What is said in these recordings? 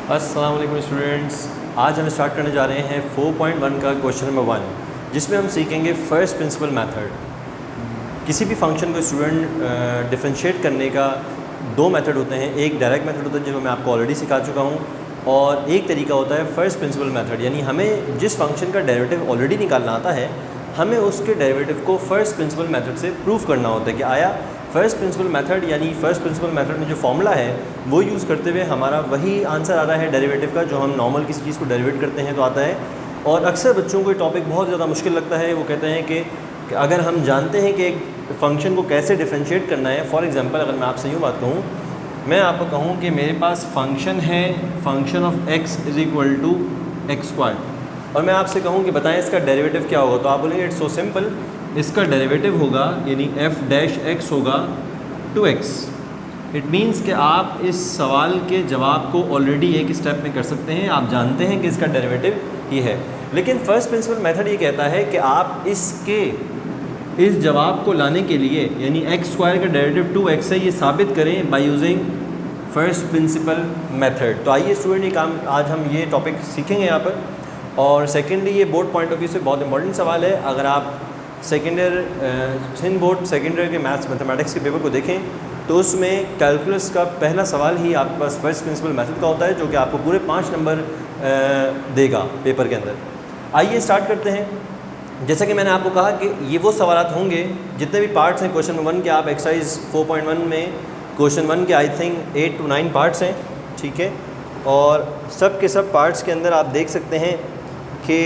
अस्सलाम वालेकुम स्टूडेंट्स, आज हम स्टार्ट करने जा रहे हैं 4.1 का क्वेश्चन नंबर 1, जिसमें हम सीखेंगे फर्स्ट प्रिंसिपल मेथड। किसी भी फंक्शन को स्टूडेंट डिफरेंशिएट करने का दो मेथड होते हैं। एक डायरेक्ट मेथड होता है जो मैं आपको ऑलरेडी सिखा चुका हूँ, और एक तरीका होता है फर्स्ट प्रिंसिपल मेथड, यानी हमें जिस फंक्शन का डेरिवेटिव ऑलरेडी निकालना आता है, हमें उसके डेरिवेटिव को फर्स्ट प्रिंसिपल मेथड से प्रूफ करना होता है कि आया फर्स्ट प्रिंसिपल मेथड, यानी फर्स्ट प्रिंसिपल मेथड में जो फॉर्मूला है वो यूज़ करते हुए हमारा वही आंसर आ रहा है डेरिवेटिव का, जो हम नॉर्मल किसी चीज़ को डेरिवेट करते हैं तो आता है। और अक्सर बच्चों को ये टॉपिक बहुत ज़्यादा मुश्किल लगता है। वो कहते हैं कि अगर हम जानते हैं कि एक फ़ंक्शन को कैसे डिफ्रेंशिएट करना है, फॉर एग्जांपल अगर मैं आपसे यूँ बात कहूँ, मैं आपको कहूँ कि मेरे पास फंक्शन है function of x is equal to x square, और मैं आपसे कहूँ कि बताएं इसका डेरिवेटिव क्या होगा, तो आप बोलेंगे इट्स सो सिंपल, इसका डेरिवेटिव होगा यानी f डैश x होगा 2x। इट मीन्स कि आप इस सवाल के जवाब को ऑलरेडी एक स्टेप में कर सकते हैं। आप जानते हैं कि इसका डेरिवेटिव ये है, लेकिन फर्स्ट प्रिंसिपल मेथड ये कहता है कि आप इस जवाब को लाने के लिए, यानी एक्स स्क्वायर का डेरिवेटिव 2x है, ये साबित करें bye using first principle method. तो आइए स्टूडेंट, ये काम आज हम ये टॉपिक सीखेंगे यहाँ पर। और सेकेंडली, ये बोर्ड पॉइंट ऑफ व्यू से बहुत इंपॉर्टेंट सवाल है। अगर आप सिंध बोर्ड सेकेंड ईयर के मैथ्स मैथमेटिक्स के पेपर को देखें तो उसमें कैलकुलस का पहला सवाल ही आपके पास फर्स्ट प्रिंसिपल मेथड का होता है, जो कि आपको पूरे 5 नंबर देगा पेपर के अंदर। आइए स्टार्ट करते हैं। जैसा कि मैंने आपको कहा कि ये वो सवालात होंगे, जितने भी पार्ट्स हैं क्वेश्चन नंबर 1 के, आप एक्सरसाइज 4.1 में क्वेश्चन 1 के आई थिंक 8 to 9 पार्ट्स हैं, ठीक है। और सब के सब पार्ट्स के अंदर आप देख सकते हैं कि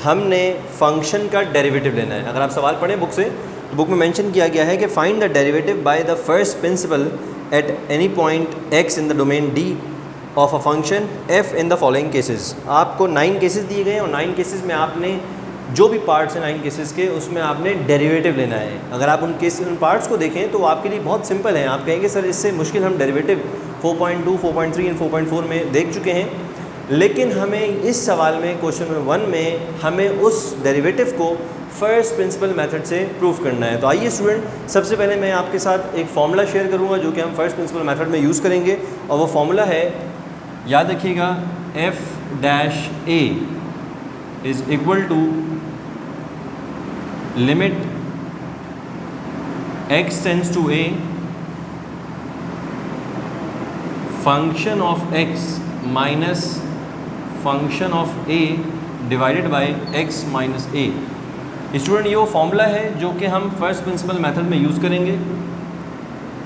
हमने फंक्शन का डेरिवेटिव लेना है। अगर आप सवाल पढ़ें बुक से, तो बुक में मेंशन किया गया है कि find the derivative by the first principle at any point x in the domain D of a function f in the following cases. आपको 9 केसेस दिए गए हैं, और 9 केसेस में आपने जो भी पार्ट्स हैं 9 केसेस के, उसमें आपने डेरिवेटिव लेना है। अगर आप उन पार्ट्स को देखें तो आपके लिए बहुत सिंपल है। आप कहेंगे सर इससे मुश्किल हम डेरिवेटिव 4.2, 4.3 एंड 4.4 में देख चुके हैं, लेकिन हमें इस सवाल में क्वेश्चन नंबर 1 में हमें उस डेरिवेटिव को फर्स्ट प्रिंसिपल मेथड से प्रूफ करना है। तो आइए स्टूडेंट, सबसे पहले मैं आपके साथ एक फॉर्मूला शेयर करूंगा जो कि हम फर्स्ट प्रिंसिपल मेथड में यूज़ करेंगे, और वो फॉर्मूला है, याद रखिएगा, f dash a is equal to limit x tends to a function of x minus function of a divided by x minus a। Student, ये वो फॉर्मूला है जो कि हम फर्स्ट प्रिंसिपल मेथड में यूज़ करेंगे,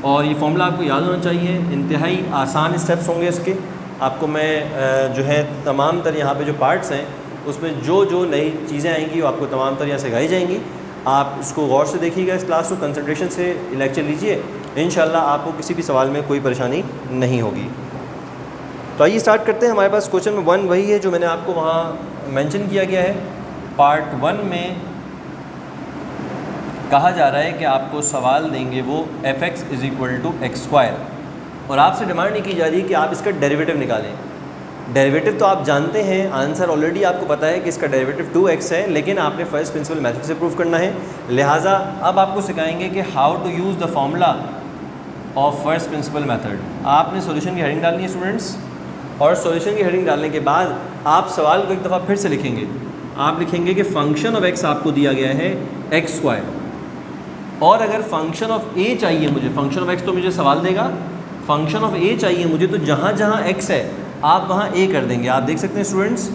और ये फॉर्मूला आपको याद होना चाहिए। इंतहाई आसान स्टेप्स होंगे इसके। आपको मैं जो है तमाम तर यहाँ पे जो पार्ट्स हैं उसमें जो नई चीज़ें आएंगी वो आपको तमाम तर यहाँ सिखाई जाएंगी। आप इसको गौर से देखिएगा, इस क्लास को कंसंट्रेशन से लेक्चर लीजिए, इंशाल्लाह आपको किसी भी सवाल में कोई परेशानी नहीं होगी। तो आइए स्टार्ट करते हैं। हमारे पास क्वेश्चन नंबर 1 वही है जो मैंने आपको वहाँ मेंशन किया गया है। पार्ट 1 में कहा जा रहा है कि आपको सवाल देंगे वो f(x) is equal to x square, और आपसे डिमांड नहीं की जा रही कि आप इसका डेरिवेटिव निकालें। डेरिवेटिव तो आप जानते हैं, आंसर ऑलरेडी आपको पता है कि इसका डेरिवेटिव 2x है, लेकिन आपने फर्स्ट प्रिंसिपल मेथड से प्रूफ करना है। लिहाजा अब आपको सिखाएंगे कि how to use the formula of first principle method. आपने सॉल्यूशन की हेडिंग डालनी है स्टूडेंट्स, और सॉल्यूशन की हेडिंग डालने के बाद आप सवाल को एक दफ़ा फिर से लिखेंगे। आप लिखेंगे कि फंक्शन ऑफ x आपको दिया गया है एक्स स्क्वायर, और अगर फंक्शन ऑफ a चाहिए मुझे, फंक्शन ऑफ x तो मुझे सवाल देगा, फंक्शन ऑफ a चाहिए मुझे, तो जहाँ जहाँ x है आप वहाँ a कर देंगे। आप देख सकते हैं स्टूडेंट्स,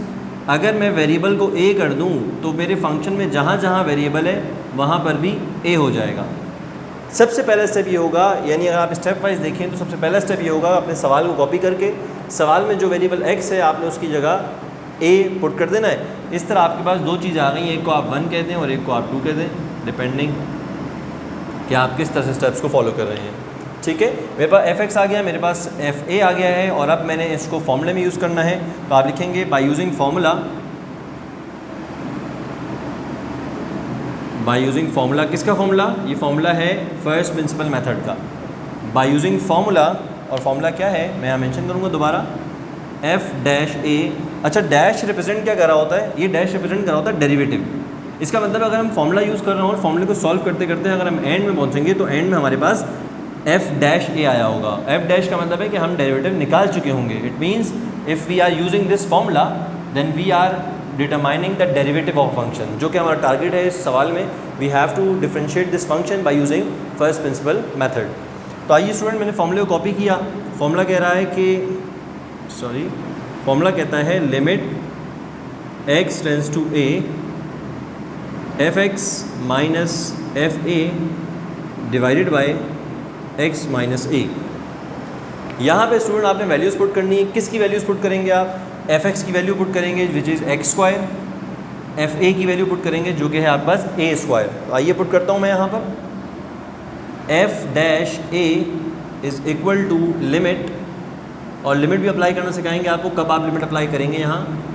अगर मैं वेरिएबल को a कर दूँ तो मेरे फंक्शन में जहाँ जहाँ वेरिएबल है वहाँ पर भी a हो जाएगा। सबसे पहला स्टेप ये होगा, यानी अगर आप स्टेप वाइज देखें तो सबसे पहला स्टेप ये होगा, अपने सवाल को कॉपी करके सवाल में जो वेरिएबल x है आपने उसकी जगह a पुट कर देना है। इस तरह आपके पास दो चीज़ें आ गई हैं, एक को आप 1 कह दें और एक को आप 2 कह दें, डिपेंडिंग कि आप किस तरह से स्टेप्स को फॉलो कर रहे हैं, ठीक है। मेरे पास f(x) आ गया, मेरे पास fa आ गया है, और अब मैंने इसको फॉर्मूले में यूज़ करना है। तो आप लिखेंगे bye using formula, bye using formula, किसका फार्मूला? ये फार्मूला है फर्स्ट प्रिंसिपल मेथड का। बाय यूजिंग फार्मूला, और फार्मूला क्या है मैं यहाँ मेंशन करूँगा दोबारा, f डैश a। अच्छा, डैश रिप्रेजेंट क्या कर रहा होता है? ये डैश रिप्रेजेंट कर रहा होता है डेरिवेटिव। इसका मतलब अगर हम फॉर्मूला यूज़ कर रहे हो और फॉर्मूले को सॉल्व करते करते अगर हम एंड में पहुँचेंगे तो एंड में हमारे पास f डैश a आया होगा। f डैश का मतलब है कि हम डेरिवेटिव निकाल चुके होंगे। It means if we are using this formula then we are determining the derivative of function, जो कि हमारा टारगेट है इस सवाल में। We have to differentiate this function by using first principle method. तो आइए स्टूडेंट, मैंने फॉर्मूले को कॉपी किया। फॉर्मूला कह रहा है कि फॉर्मूला कहता है limit x tends to a fx minus fa divided by x minus a। यहाँ पे स्टूडेंट आपने वैल्यूज़ पुट करनी है। किसकी वैल्यूज़ पुट करेंगे आप? fx की वैल्यू पुट करेंगे which is x square, fa की वैल्यू पुट करेंगे जो कि है आपके पास a स्क्वायर। तो आइए पुट करता हूँ मैं यहाँ पर f dash a is equal to limit, और लिमिट भी अप्लाई करना सिखाएंगे आपको, कब आप लिमिट अप्लाई करेंगे यहाँ।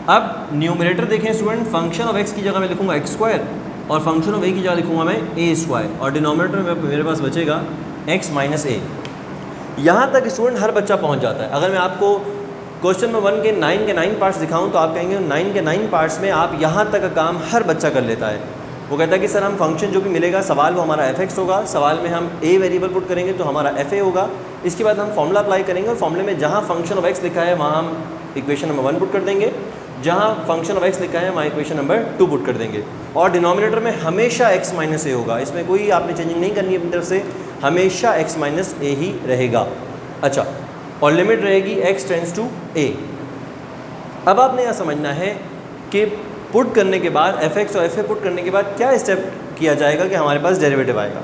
अब न्यूमरेटर देखें स्टूडेंट, फंक्शन ऑफ x की जगह मैं लिखूँगा x स्क्वायर और फंक्शन ऑफ a की जगह लिखूँगा मैं a स्क्वायर, और डिनोमिनेटर में मेरे पास बचेगा x माइनस a। यहाँ तक स्टूडेंट हर बच्चा पहुँच जाता है। अगर मैं आपको क्वेश्चन नंबर 1 के 9 के 9 पार्ट्स दिखाऊँ तो आप कहेंगे 9 के 9 पार्ट्स में आप यहाँ तक का काम हर बच्चा कर लेता है। वो कहता है कि सर हम फंक्शन जो भी मिलेगा सवाल वो हमारा fx होगा, सवाल में हम a वेरिएबल पुट करेंगे तो हमारा fa होगा। इसके बाद हम फॉर्मूला अप्लाई करेंगे और फॉर्मूले में जहाँ फंक्शन ऑफ x लिखा है वहाँ हम इक्वेशन नंबर 1 पुट कर देंगे, जहाँ फंक्शन ऑफ x लिखा है वहाँ इक्वेशन नंबर 2 पुट कर देंगे। और डिनोमिनेटर में हमेशा x माइनस a होगा, इसमें कोई आपने चेंजिंग नहीं करनी है अपनी तरफ से, हमेशा x माइनस a ही रहेगा। अच्छा, और लिमिट रहेगी x टेंस टू a। अब आपने यह समझना है कि पुट करने के बाद fx और fa पुट करने के बाद क्या स्टेप किया जाएगा कि हमारे पास डेरिवेटिव आएगा।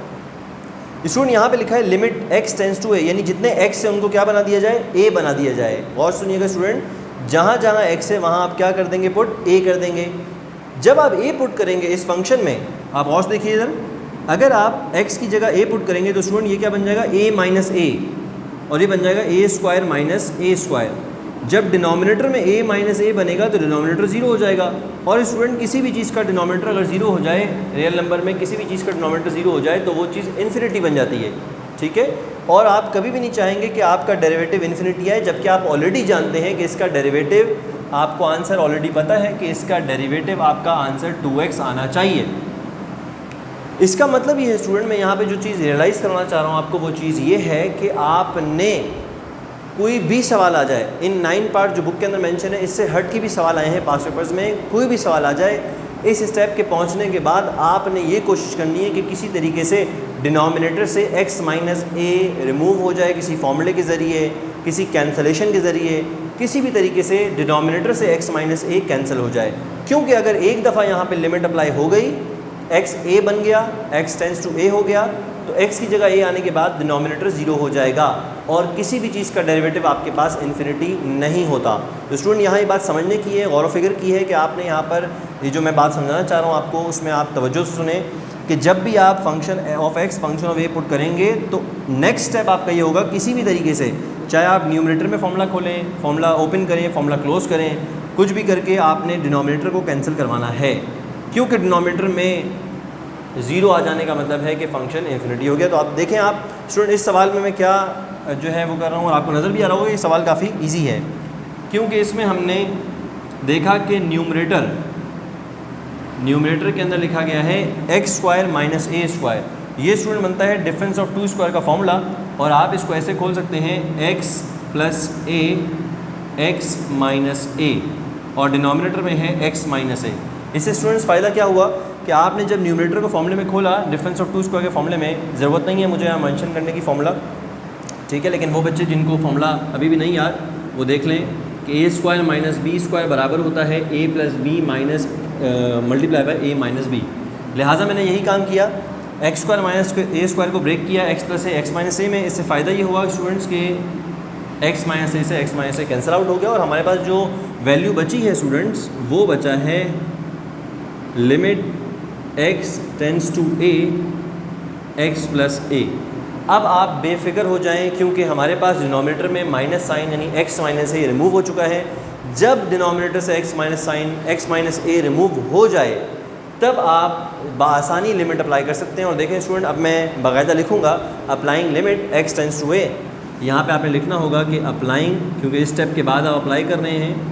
स्टूडेंट यहाँ पे लिखा है limit x tends to a, यानी जितने x है उनको क्या बना दिया जाए? a बना दिया जाए। और सुनिएगा स्टूडेंट, जहाँ जहाँ x है वहाँ आप क्या कर देंगे? पुट a कर देंगे। जब आप a पुट करेंगे इस फंक्शन में, आप और देखिए इधर, अगर आप x की जगह a पुट करेंगे तो स्टूडेंट ये क्या बन जाएगा? a माइनस a, और ये बन जाएगा a square minus a square. जब डिनोमिनेटर में a माइनस a बनेगा तो डिनोमिनेटर 0 हो जाएगा। और स्टूडेंट किसी भी चीज़ का डिनोमिनेटर अगर 0 हो जाए, रियल नंबर में किसी भी चीज़ का डिनोमिनेटर 0 हो जाए तो वो चीज़ इन्फिनिटी बन जाती है, ठीक है। और आप कभी भी नहीं चाहेंगे कि आपका डेरिवेटिव इन्फिनिटी आए, जबकि आप ऑलरेडी जानते हैं कि इसका डेरिवेटिव, आपको आंसर ऑलरेडी पता है कि इसका डेरिवेटिव आपका आंसर 2x आना चाहिए। इसका मतलब ये है स्टूडेंट, मैं यहाँ पे जो चीज़ रियलाइज़ करवाना चाह रहा हूँ आपको, वो चीज़ ये है कि आपने कोई भी सवाल आ जाए, इन 9 पार्ट जो बुक के अंदर मेंशन है इससे हट के भी सवाल आए हैं पास्ट पेपर्स में, कोई भी सवाल आ जाए, इस स्टेप के पहुंचने के बाद आपने ये कोशिश करनी है कि किसी तरीके से डिनोमिनेटर से x माइनस a रिमूव हो जाए, किसी फॉर्मूले के ज़रिए, किसी कैंसलेशन के ज़रिए, किसी भी तरीके से डिनोमिनेटर से x माइनस a कैंसिल हो जाए। क्योंकि अगर एक दफ़ा यहाँ पे लिमिट अप्लाई हो गई, x a बन गया, x टेंस टू a हो गया, तो x की जगह a आने के बाद डिनोमिनेटर 0 हो जाएगा और किसी भी चीज़ का डेरिवेटिव आपके पास इन्फिनिटी नहीं होता। तो स्टूडेंट यहाँ ये बात समझने की है, गौर व फिक्र की है कि आपने यहाँ पर ये जो मैं बात समझाना चाह रहा हूँ आपको, उसमें आप तवज्जो से सुने कि जब भी आप function of x function of a put करेंगे तो नेक्स्ट स्टेप आपका ये होगा, किसी भी तरीके से, चाहे आप न्यूमरेटर में फॉर्मूला खोलें, फॉर्मूला ओपन करें, फॉर्मूला क्लोज करें, कुछ भी करके आपने डिनोमिनेटर को कैंसिल करवाना है। क्योंकि डिनोमिनेटर में 0 आ जाने का मतलब है कि फ़ंक्शन इन्फिनिटी हो गया। तो आप देखें आप स्टूडेंट, इस सवाल में मैं क्या जो है वो कर रहा हूँ और आपको नज़र भी आ रहा होगा ये सवाल काफ़ी इजी है, क्योंकि इसमें हमने देखा कि न्यूमरेटर के अंदर लिखा गया है x square minus a square. ये स्टूडेंट बनता है डिफरेंस ऑफ 2 स्क्वायर का फॉर्मूला, और आप इसको ऐसे खोल सकते हैं x plus a x minus a, और डिनोमिनेटर में है x माइनस a। इससे स्टूडेंट्स फ़ायदा क्या हुआ कि आपने जब न्यूमरेटर को फॉर्मूले में खोला, डिफरेंस ऑफ 2 स्क्वायर के फॉर्मूले में, ज़रूरत नहीं है मुझे यहाँ मेंशन करने की फॉर्मूला, ठीक है, लेकिन वो बच्चे जिनको फॉर्मूला अभी भी नहीं याद, वो देख लें कि a square minus b square बराबर होता है a plus b minus multiply by a minus b. लिहाजा मैंने यही काम किया, x square minus a square को ब्रेक किया x plus a x minus a में। इससे फ़ायदा ये हुआ स्टूडेंट्स के x माइनस a से x minus a cancel out हो गया, और हमारे पास जो वैल्यू बची है स्टूडेंट्स वो बचा है limit x tends to a x plus a। अब आप बेफिक्र हो जाएं, क्योंकि हमारे पास डिनोमिनेटर में माइनस साइन यानी x माइनस a रिमूव हो चुका है। जब डिनोमिनेटर से x minus sign x minus a remove हो जाए तब आप बआसानी लिमिट अप्लाई कर सकते हैं। और देखें स्टूडेंट, अब मैं बाकायदा लिखूँगा applying limit x tends to a। यहाँ पे आपने लिखना होगा कि अप्लाइंग, क्योंकि इस स्टेप के बाद आप अप्लाई कर रहे हैं,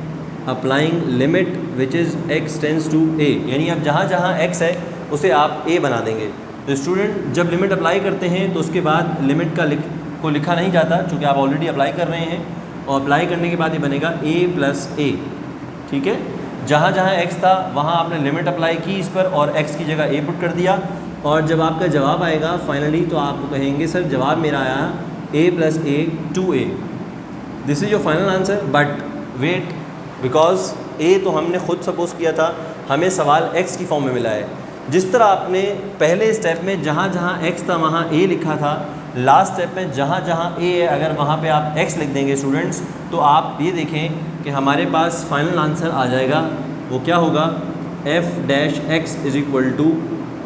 applying limit which is x tends to a, यानी अब जहाँ जहाँ x है उसे आप a बना देंगे। तो स्टूडेंट जब लिमिट अप्लाई करते हैं तो उसके बाद लिमिट को लिखा नहीं जाता, चूँकि आप ऑलरेडी अप्लाई कर रहे हैं, और अप्लाई करने के बाद ये बनेगा a प्लस ए, ठीक है। जहाँ जहाँ x था वहाँ आपने लिमिट अप्लाई की इस पर और x की जगह a पुट कर दिया, और जब आपका जवाब आएगा फाइनली तो आप कहेंगे सर जवाब मेरा आया a plus a 2a, this is your final answer. But wait, because a तो हमने खुद सपोज किया था, हमें सवाल x की फॉर्म में मिला है। जिस तरह आपने पहले स्टेप में जहाँ जहाँ x था वहाँ a लिखा था, लास्ट स्टेप में जहाँ जहाँ a है अगर वहाँ पे आप x लिख देंगे स्टूडेंट्स, तो आप ये देखें कि हमारे पास फाइनल आंसर आ जाएगा। वो क्या होगा, f dash x is equal to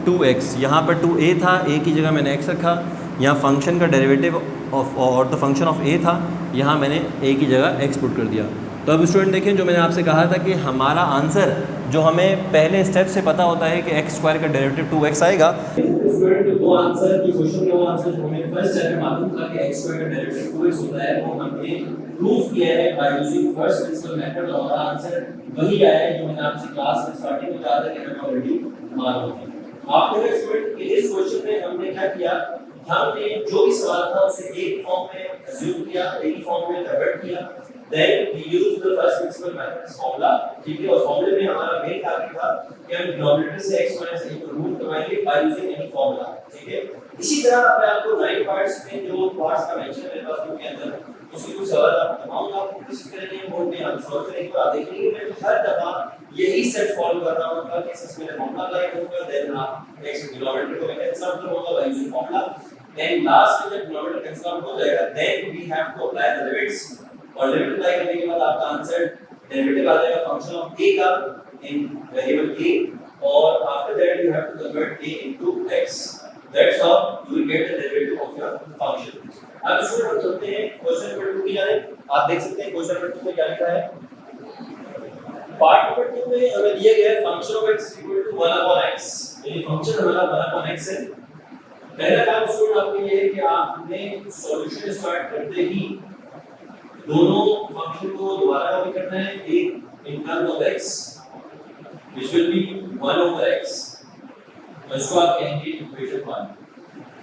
2x। यहाँ पर 2a था, a की जगह मैंने x रखा। यहाँ फंक्शन का डेरिवेटिव ऑफ और द फंक्शन ऑफ a था, यहाँ मैंने a की जगह x पुट कर दिया। तो अब स्टूडेंट देखें, जो मैंने आपसे कहा था कि हमारा आंसर जो हमें पहले स्टेप से पता होता है कि x स्क्वायर का डेरिवेटिव 2x आएगा। स्टूडेंट वो आंसर जो क्वेश्चन का वो आंसर जो हमें फर्स्ट स्टेप में मालूम था कि x स्क्वायर का डेरिवेटिव 2x होता है, वो हमने प्रूफ किया है bye using first principle method, और हमारा आंसर वही आया है जो मैंने आपसे क्लास में स्टार्टिंग में कहा था कि हमें ऑलरेडी मालूम है। आपने स्टूडेंट इस क्वेश्चन में हमने क्या किया, हमने जो भी सवाल था उसे एक फॉर्म में अज्यूम किया, एक ही फॉर्म में कन्वर्ट किया, then we use the first principal methods formula, ठीक है। और फॉर्मूले में हमारा मेन टारगेट था कि हम डिनोमिनेटर से x माइनस a को रिमूव करवाएंगे बाय यूजिंग एनी फॉर्मूला, ठीक है। इसी तरह मैं आपको 9 पार्ट्स में जो पार्ट्स का मेंशन मेरे पास बुक के अंदर, उसके कुछ सवाल आपको तमाम आपको कोशिश करेंगे बोर्ड में हम सॉल्व करेंगे, तो आप देखेंगे मैं हर दफा यही सेट फॉलो कर रहा हूं कि इसमें फॉर्मूला अप्लाई करूंगा, देन आप x डिनोमिनेटर को मैं कैंसिल करूंगा by using formula, then last में जब डिनोमिनेटर कैंसिल हो जाएगा then we have to apply the limits, और लिमिट अप्लाई करने के बाद आपका आंसर डेरिवेटिव आ जाएगा फंक्शन ऑफ a का इन वेरिएबल a, और after that you have to convert a into x, that's how you will get the derivative of your function. अब इसको हम चलते हैं क्वेश्चन नंबर 2 की जानिब। आप देख सकते हैं क्वेश्चन नंबर 2 में क्या लिखा है। पार्ट नंबर 2 में हमें दिया गया है function of x equal to 1 upon x, यानी फंक्शन हमारा 1 अपॉन x है। पहला काम स्टूडेंट आपके ये है कि आपने सॉल्यूशन स्टार्ट करते ही दोनों फंक्शन को दोबारा कॉपी करना है, एक in terms of x which will be 1 over x, इसको आप कहेंगे equation 1,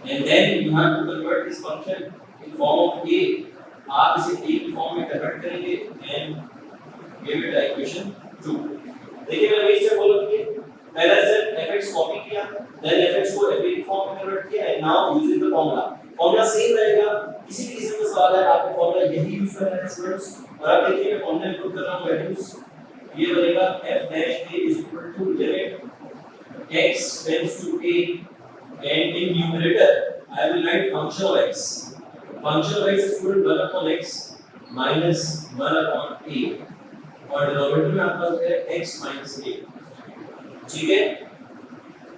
and then you have to convert this function in form of a, आप इसे a की फॉर्म में कन्वर्ट करेंगे एंड गिव इट इक्वेशन 2। देखिए मैंने इसे फॉलो किया, पहला स्टेप fx कॉपी किया, देन fx को fa की फॉर्म में कन्वर्ट किया, and now using the formula, formula same रहेगा। किसी भी किस्म का सवाल है आपको फॉर्मूला यही यूज करना है स्टूडेंट्स, और आप देखिए मैं फॉर्मूला इंक्लूड कर रहा हूं वैल्यूज, ये बनेगा f dash a is equal to limit x tends to a, and in numerator I will write function of x, function of x is equal to 1 upon x minus 1 upon a, और denominator में आपका है x minus a, ठीक है।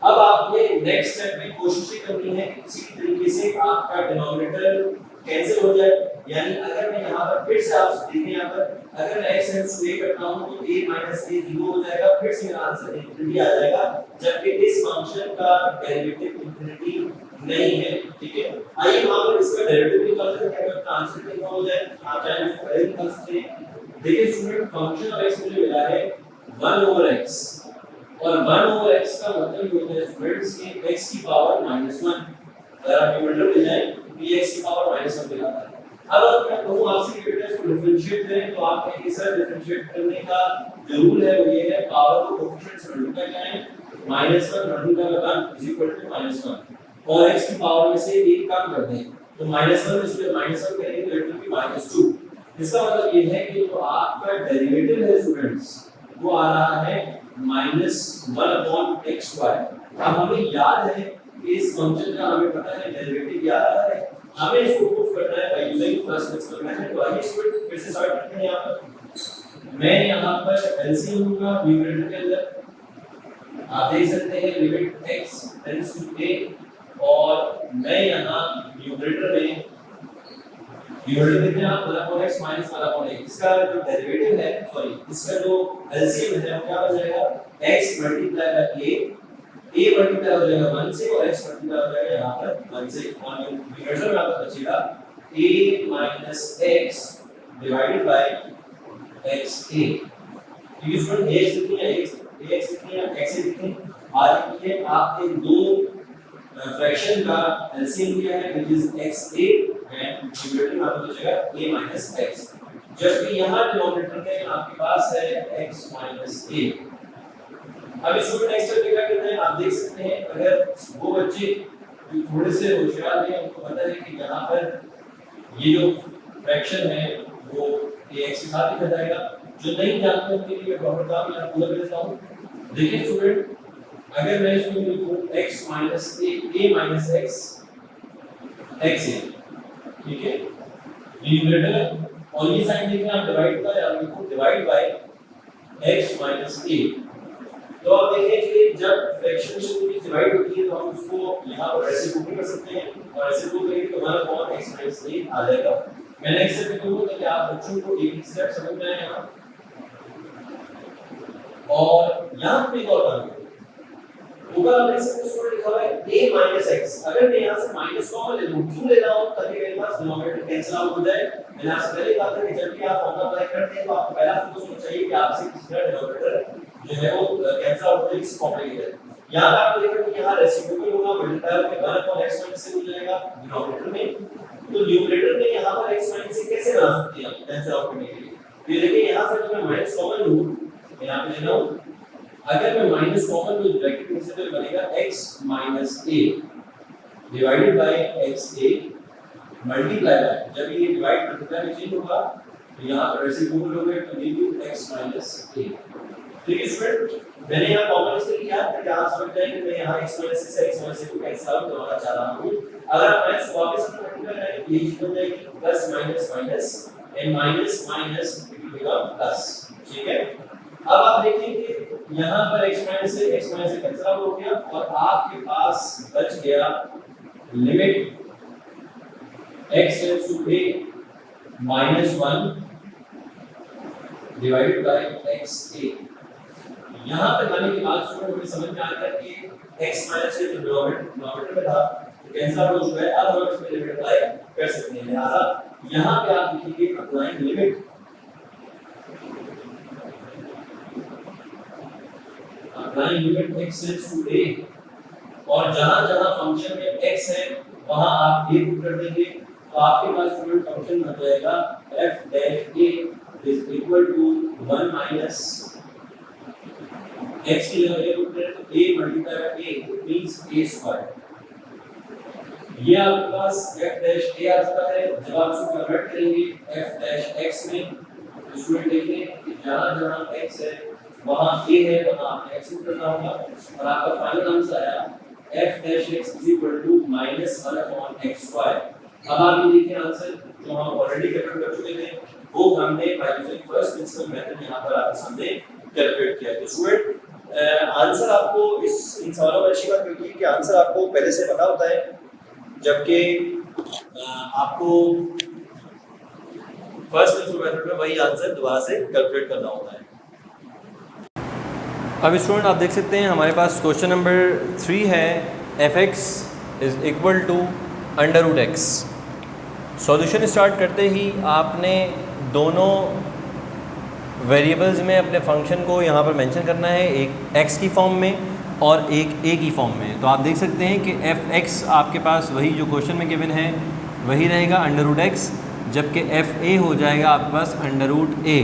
अब आपने next step में कोशिश करनी है कि किसी तरीके से आपका डिनोमिनेटर कैंसिल हो जाए, यानी अगर मैं यहाँ पर फिर से आप देखिए, यहाँ पर अगर मैं x टेंड्स टू a करता हूँ तो a माइनस a 0 हो जाएगा, फिर से मेरा आंसर इंफिनिटी आ जाएगा, जबकि इस फंक्शन का डेरिवेटिव इंफिनिटी नहीं है, ठीक है। आइए वहाँ पर इसका डेरिवेटिव निकाल करके अगर आपका आंसर कितना हो जाए, आप चाहे इसको पहले निकाल सकते हैं। देखिए स्टूडेंट फंक्शन ऑफ x मुझे मिला है 1 ओवर x, और 1 ओवर x का मतलब ये होता है स्टूडेंट्स कि x की पावर -1, अगर आप न्यूमरेटर ले जाएं तो ये x की पावर -1 पे आता है। अब अगर मैं कहूं आपसे कि बेटा इसको डिफरेंशिएट करें, तो आप कहेंगे सर डिफरेंशिएट करने का जो रूल है वो ये है पावर को कोएफिशिएंट्स में मल्टीप्लाई करें, -1 multiply by 1 is equal to -1, और x की पावर में से 1 कम कर दें तो -1 इसलिए -1 करेंगे तो इट विल बी -2। इसका मतलब ये है कि जो आपका डेरिवेटिव है स्टूडेंट्स वो आ रहा है -1 अपॉन x स्क्वायर। अब हमें याद है कि इस फंक्शन का हमें पता है डेरिवेटिव क्या आ रहा है, हमें इसको प्रूफ करना है bye using first principle method. तो आइए स्टूडेंट फिर से स्टार्ट करते हैं। यहाँ पर मैं यहाँ पर एलसीएम लूंगा न्यूमरेटर के अंदर, आप देख सकते हैं limit x tends to a, और मैं यहाँ न्यूमरेटर में न्यूमरेटर देखते हैं आप 1 upon x minus 1 upon a, इसका जो डेरिवेटिव है सॉरी इसका जो एलसीएम है वो क्या हो जाएगा x multiply by a multiply हो जाएगा 1 से, और x मल्टीप्लाई हो जाएगा यहाँ पर 1 से, और न्यूमरेटर में आपका बचेगा a minus x divided by xa। तो ये स्टूडेंट a कितनी है, x कितनी है, x कितनी है, आज देखिए आपने दो फ्रैक्शन का एलसीएम लिया है which is xa, and numerator में आपको बचेगा a माइनस x। जबकि यहाँ डिनोमिनेटर में आपके पास है x माइनस ए। अब इसको नेक्स्ट स्टेप क्या करते हैं, आप देख सकते हैं अगर वो बच्चे जो थोड़े से होशियार हैं उनको पता है कि यहाँ पर ये जो फ्रैक्शन है वो ax के साथ लिखा जाएगा। जो नहीं जानते उनके लिए मैं प्रॉपर काम यहाँ पूरा कर देता हूँ। देखिए स्टूडेंट, अगर मैं इसको लिखूं x minus a minus x a, ठीक है, न्यूमरेटर है, और ये साइन देखिए आप डिवाइड का या लिखो divide by x minus a। तो आप देखिए कि जब फ्रैक्शन से डिवाइड होती है तो हम उसको यहाँ पर रेसिप्रोकल कर सकते हैं, और रेसिप्रोकल करेंगे तो 1/x माइनस a आ जाएगा। मैं नेक्स्ट स्टेप करूंगा ताकि आप बच्चों को एक स्टेप समझ में आए यहाँ। और यहाँ पे एक और बात ऊपर आप देख सकते हैं लिखा हुआ है a माइनस x। अगर मैं यहाँ से माइनस कॉमन ले लूँ, क्यों ले रहा हूँ, ताकि मेरे पास डिनोमिनेटर कैंसिल आउट हो जाए। मैंने आपसे पहले कहा था कि जब भी आप फॉर्मूला अप्लाई करते हैं तो आपको पहला फोकस होना चाहिए कि आपसे किसी का डिनोमिनेटर जो है वो कैंसिल आउट हो जाए, किसी कॉम्प्लिकेटेड। यहाँ पे आपको देखो कि यहाँ रेसिप्रोकल होगा, मल्टीप्लाई होकर 1/x माइनस से हो जाएगा डिनोमिनेटर में। तो न्यूमरेटर में यहाँ पर x माइनस से कैसे बना सकते हैं कैंसिल आउट करने के लिए। तो देखिए यहाँ से जो मैं माइनस कॉमन लूँ, यहाँ पे ले रहा हूँ, अगर मैं माइनस कॉमन लूँ ब्रैकेट में से तो बनेगा x minus a divided by x a multiply bye, जब ये डिवाइड मल्टीप्लाई में चेंज होगा तो यहाँ पर रेसिप्रोकल हो गया तो नीचे x माइनस a। ठीक है स्टूडेंट, मैंने यहाँ कॉमन इसलिए लिया ताकि आप समझ जाए कि मैं यहाँ x माइनस से x माइनस को कैंसिल आउट करवाना चाह रहा हूँ। अगर आप माइनस वापस मल्टीप्लाई करें तो ये चीज हो जाएगी plus minus minus and minus minus it will become plus. ठीक है, अब आप देखेंगे यहाँ पर x माइनस से कैंसिल आउट हो गया और आपके पास बच गया limit x tends to a minus 1 divided by x a। यहाँ पे लाने के बाद स्टूडेंट हमें समझ में आ गया कि x माइनस से जो डिनोमिनेटर में था कैंसिल आउट हो चुका है। अब हम इसमें लिमिट अप्लाई कर सकते हैं। लिहाजा यहाँ पे आप लिखेंगे applying limit applying limit x tends to a, और जहां जहां फंक्शन में x है वहां आप a पुट कर देंगे तो आपके पास स्टूडेंट फंक्शन बन जाएगा f dash a is equal to 1 minus x की जगह a पुट करें तो a multiplied by a means a square। ये आपके पास f dash a आ चुका है। जब आप इसको कन्वर्ट करेंगे f dash x में तो स्टूडेंट देखिए कि जहां जहां x है वहां a है वहां आपने x पुट करना होगा और आपका फाइनल आंसर आया f dash x is equal to minus 1 upon x square। अब आप ये देखिए आंसर जो हम ऑलरेडी कैलकुलेट कर चुके थे वो हमने bye using first principle method यहां पर आपके सामने कैलकुलेट किया। तो स्टूडेंट आंसर आपको इन सवालों में अच्छी बात होती है कि आंसर आपको पहले से पता होता है, जबकि आपको फर्स्ट प्रिंसिपल मेथड में वही आंसर दोबारा से कैलकुलेट करना होता है। अब स्टूडेंट आप देख सकते हैं हमारे पास क्वेश्चन नंबर 3 है f(x) is equal to under root x. Solution start करते ही आपने दोनों वेरिएबल्स में अपने फंक्शन को यहाँ पर मेंशन करना है, एक x की फॉर्म में और एक a की फॉर्म में। तो आप देख सकते हैं कि f(x) आपके पास वही जो क्वेश्चन में गिवन है वही रहेगा अंडर रूट एक्स, जबकि fa हो जाएगा आपके पास अंडर रूट a।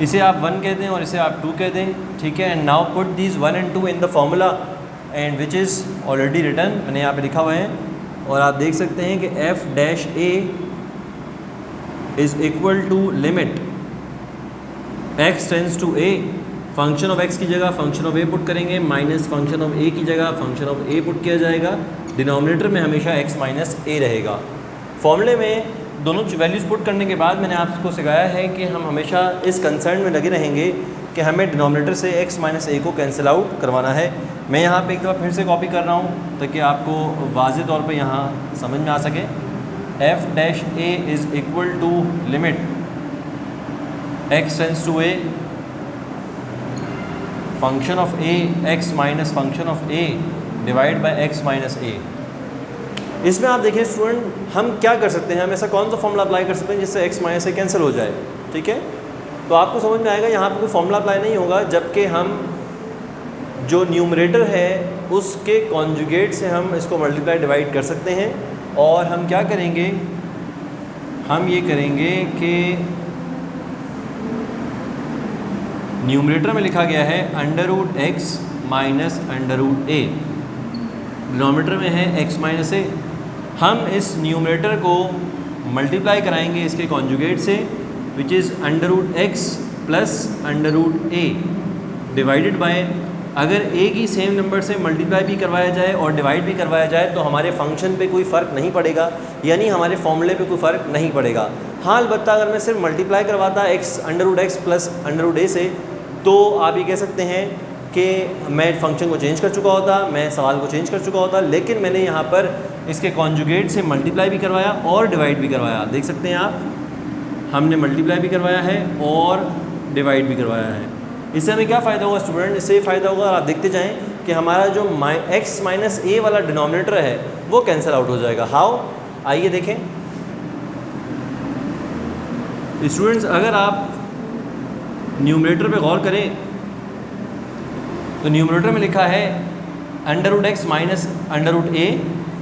इसे आप 1 कह दें और इसे आप 2 कह दें। ठीक है, and now put these 1 and 2 in the formula and which is already written, मैंने यहाँ पे लिखा हुआ है। और आप देख सकते हैं कि f dash a is equal to limit x tends to a, function of x की जगह फंक्शन ऑफ a पुट करेंगे, माइनस फंक्शन ऑफ a की जगह फंक्शन ऑफ a पुट किया जाएगा। डिनोमिनेटर में हमेशा x माइनस a रहेगा। फॉर्मूले में दोनों वैल्यूज़ पुट करने के बाद मैंने आपको सिखाया है कि हम हमेशा इस कंसर्न में लगे रहेंगे कि हमें डिनोमिनेटर से x माइनस a को कैंसिल आउट करवाना है। मैं यहाँ पे एक दफ़ा फिर से कॉपी कर रहा हूँ ताकि आपको वाज़ेह तौर पे यहाँ समझ में आ सके। f dash a is equal to limit x tends to a function of a x minus function of a divide by x minus a। इसमें आप देखिए स्टूडेंट हम क्या कर सकते हैं, हम ऐसा कौन सा फॉर्मूला अप्लाई कर सकते हैं जिससे x माइनस से कैंसिल हो जाए। ठीक है, तो आपको समझ में आएगा यहाँ पर कोई फॉर्मूला अप्लाई नहीं होगा, जबकि हम जो न्यूमरेटर है उसके कॉन्जुगेट से हम इसको मल्टीप्लाई डिवाइड कर सकते हैं। और हम क्या करेंगे, हम ये करेंगे कि न्यूमरेटर में लिखा गया है √x माइनस √a, डिनोमिनेटर में है x माइनस a। हम इस न्यूमरेटर को मल्टीप्लाई कराएंगे इसके कॉन्जुगेट से, विच is √x plus √a divided bye, अगर एक ही सेम नंबर से मल्टीप्लाई भी करवाया जाए और डिवाइड भी करवाया जाए तो हमारे फंक्शन पे कोई फ़र्क नहीं पड़ेगा, यानी हमारे फॉर्मूले पे कोई फ़र्क नहीं पड़ेगा। हाँ, अलबत्ता अगर मैं सिर्फ मल्टीप्लाई करवाता √x प्लस √a से, तो आप ये कह सकते हैं कि मैं फंक्शन को चेंज कर चुका होता, मैं सवाल को चेंज कर चुका होता, लेकिन मैंने यहाँ पर इसके कॉन्जुगेट से मल्टीप्लाई भी करवाया और डिवाइड भी करवाया। देख सकते हैं आप, हमने मल्टीप्लाई भी करवाया है और डिवाइड भी करवाया है। इससे हमें क्या फ़ायदा होगा स्टूडेंट? इससे ये फ़ायदा होगा, आप देखते जाएं कि हमारा जो x माइनस a वाला डिनोमिनेटर है वो कैंसिल आउट हो जाएगा। हाउ? आइए देखें स्टूडेंट्स, अगर आप न्यूमरेटर पे गौर करें तो न्यूमरेटर में लिखा है √x minus √a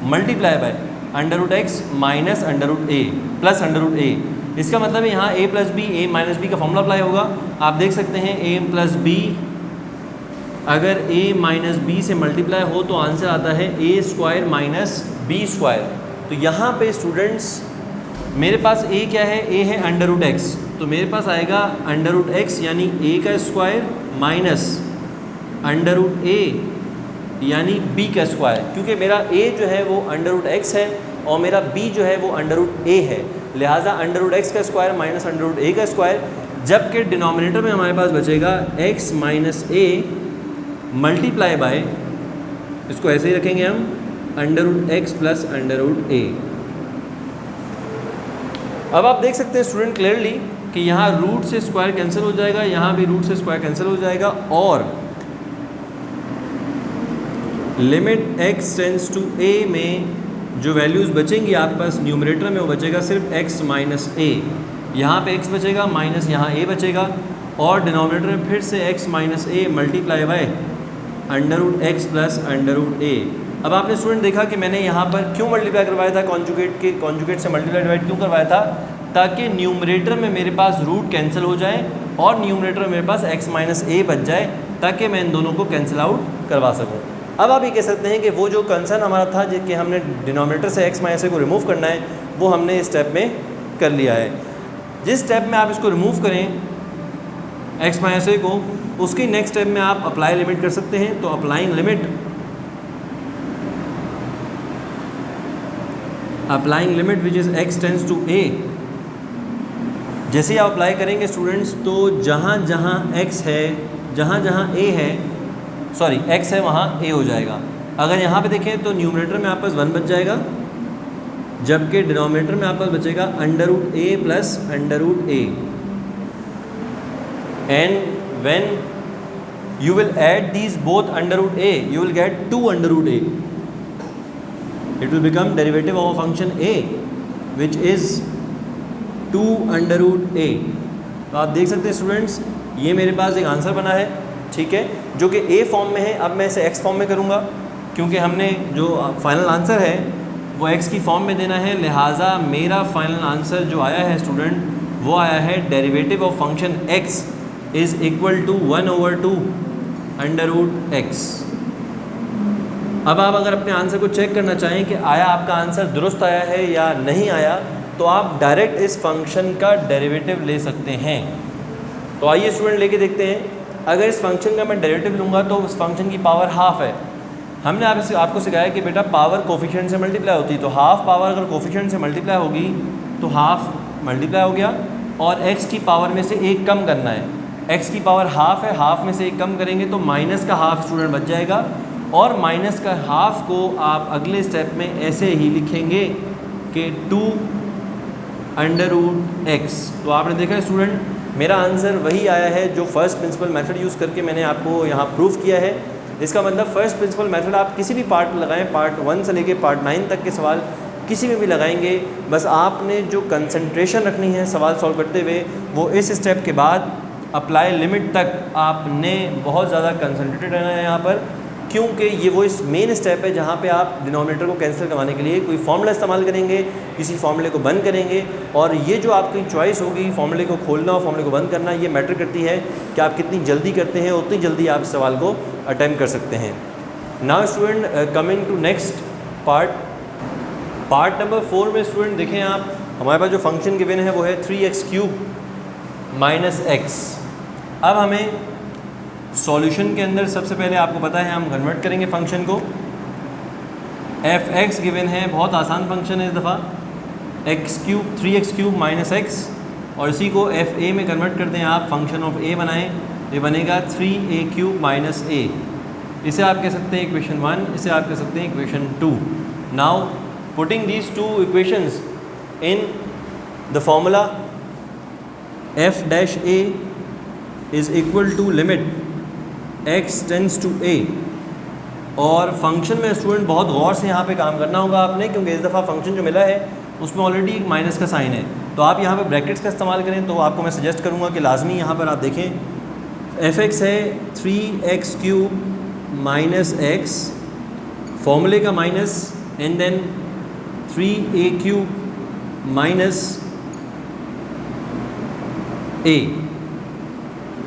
multiply by √x minus √a plus √a। इसका मतलब है यहाँ a plus b, a minus b का फॉर्मूला अप्लाई होगा। आप देख सकते हैं a प्लस बी, अगर a माइनस बी से मल्टीप्लाई हो तो आंसर आता है a² माइनस b²। तो यहाँ पे स्टूडेंट्स मेरे पास a क्या है? a है √x, तो मेरे पास आएगा √x यानी a का स्क्वायर माइनस √a यानी b का स्क्वायर, क्योंकि मेरा a जो है वो √x है और मेरा b जो है वो √a है, लिहाजा √x का स्क्वायर माइनस √a का स्क्वायर। जबकि डिनोमिनेटर में हमारे पास बचेगा x minus a multiply bye, इसको ऐसे ही रखेंगे हम √x प्लस √a। अब आप देख सकते हैं स्टूडेंट क्लियरली कि यहाँ रूट से स्क्वायर कैंसिल हो जाएगा, यहाँ भी रूट से स्क्वायर कैंसिल हो जाएगा, और limit x tends to a में जो वैल्यूज़ बचेंगी आपके पास न्यूमरेटर में वो बचेगा सिर्फ x माइनस a, यहाँ पे x बचेगा माइनस यहाँ a बचेगा, और डिनोमिनेटर में फिर से x minus a multiply by √x plus √a। अब आपने स्टूडेंट देखा कि मैंने यहाँ पर क्यों मल्टीप्लाई करवाया था, कॉन्जुगेट से मल्टीप्लाई डिवाइड क्यों करवाया था? ताकि न्यूमरेटर में मेरे पास रूट कैंसिल हो जाए और न्यूमरेटर में मेरे पास x माइनस a बच जाए, ताकि मैं इन दोनों को कैंसिल आउट करवा सकूँ। अब आप ये कह सकते हैं कि वो जो कंसर्न हमारा था कि हमने डिनोमिनेटर से x माइनस a को रिमूव करना है, वो हमने इस स्टेप में कर लिया है। जिस स्टेप में आप इसको रिमूव करें x माइनस a को, उसकी नेक्स्ट स्टेप में आप अप्लाई लिमिट कर सकते हैं। तो applying limit which is x tends to a, जैसे ही आप अप्लाई करेंगे स्टूडेंट्स, तो जहाँ जहाँ x है, जहाँ जहाँ a है, सॉरी x है वहाँ a हो जाएगा। अगर यहाँ पे देखें तो न्यूमरेटर में आपके पास 1 बच जाएगा, जबकि डिनोमिनेटर में आपके पास बचेगा √a plus √a। And when you will add these both √a, you will get 2 √a. It will become derivative of a function a, which is 2 √a। तो आप देख सकते हैं स्टूडेंट्स, ये मेरे पास एक आंसर बना है, ठीक है, जो कि a फॉर्म में है। अब मैं इसे x फॉर्म में करूँगा, क्योंकि हमने जो फाइनल आंसर है वो x की फॉर्म में देना है, लिहाजा मेरा फाइनल आंसर जो आया है स्टूडेंट, वो आया है derivative of function x is equal to 1/2 √x। अब आप अगर अपने आंसर को चेक करना चाहें कि आया आपका आंसर दुरुस्त आया है या नहीं आया, तो आप डायरेक्ट इस फंक्शन का डेरिवेटिव ले सकते हैं। तो आइए स्टूडेंट लेके देखते हैं। अगर इस फंक्शन का मैं डेरिवेटिव लूँगा तो उस फंक्शन की पावर हाफ है। हमने आपको सिखाया कि बेटा पावर कोफिशिएंट से मल्टीप्लाई होती है, तो हाफ पावर अगर कोफिशिएंट से मल्टीप्लाई होगी तो हाफ मल्टीप्लाई हो गया, और x की पावर में से एक कम करना है। x की पावर हाफ है, हाफ में से एक कम करेंगे तो माइनस का हाफ स्टूडेंट बच जाएगा, और माइनस का हाफ को आप अगले स्टेप में ऐसे ही लिखेंगे कि 2 √x। तो आपने देखा स्टूडेंट, मेरा आंसर वही आया है जो फर्स्ट प्रिंसिपल मेथड यूज़ करके मैंने आपको यहाँ प्रूफ किया है। इसका मतलब फर्स्ट प्रिंसिपल मेथड आप किसी भी पार्ट में लगाएं, पार्ट 1 से लेके पार्ट 9 तक के सवाल किसी में भी लगाएंगे, बस आपने जो कंसंट्रेशन रखनी है सवाल सॉल्व करते हुए, वो इस स्टेप के बाद अप्लाई लिमिट तक आपने बहुत ज़्यादा कंसंट्रेटेड रहना है यहाँ पर। क्योंकि ये वो इस मेन स्टेप है जहाँ पे आप डिनोमिनेटर को कैंसिल करवाने के लिए कोई फॉर्मूला इस्तेमाल करेंगे, किसी फॉर्मूले को बंद करेंगे, और ये जो आपकी चॉइस होगी फॉर्मूले को खोलना और फॉर्मूले को बंद करना, ये मैटर करती है कि आप कितनी जल्दी करते हैं, उतनी जल्दी आप सवाल को अटैम्प्ट कर सकते हैं। Now student coming to next part number 4 में स्टूडेंट देखें आप, हमारे पास जो फंक्शन गिवन है वो है 3x³ - x। अब हमें सॉल्यूशन के अंदर सबसे पहले आपको पता है हम कन्वर्ट करेंगे फंक्शन को। f(x) गिवन है, बहुत आसान फंक्शन है इस दफ़ा, x³ 3x³ - x, और इसी को fa में कन्वर्ट कर दें आप, फंक्शन ऑफ a बनाएं, ये बनेगा 3a³ - a। इसे आप कह सकते हैं इक्वेशन 1, इसे आप कह सकते हैं equation 2। Now putting these two equations in the formula f(a) is equal to limit x tends to a, और फंक्शन में स्टूडेंट बहुत गौर से यहाँ पे काम करना होगा आपने, क्योंकि इस दफ़ा फंक्शन जो मिला है उसमें ऑलरेडी एक माइनस का साइन है, तो आप यहाँ पे ब्रैकेट्स का इस्तेमाल करें। तो आपको मैं सजेस्ट करूँगा कि लाजमी यहाँ पर आप देखें f(x) है 3x³ - x, फॉर्मूले का minus, and then 3a³ - a,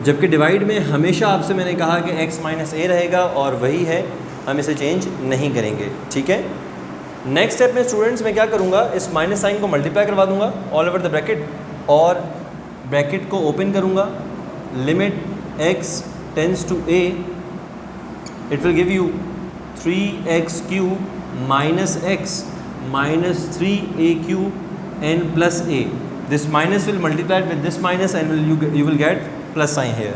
जबकि डिवाइड में हमेशा आपसे मैंने कहा कि x - a रहेगा, और वही है, हम इसे चेंज नहीं करेंगे। ठीक है, नेक्स्ट स्टेप में स्टूडेंट्स मैं क्या करूँगा, इस माइनस साइन को मल्टीप्लाई करवा दूँगा ऑल ओवर द ब्रैकेट, और ब्रैकेट को ओपन करूँगा, limit x tends to a, it will give you 3x³ - x - 3a³ plus a. This minus will multiply with this minus and you will get plus sign है,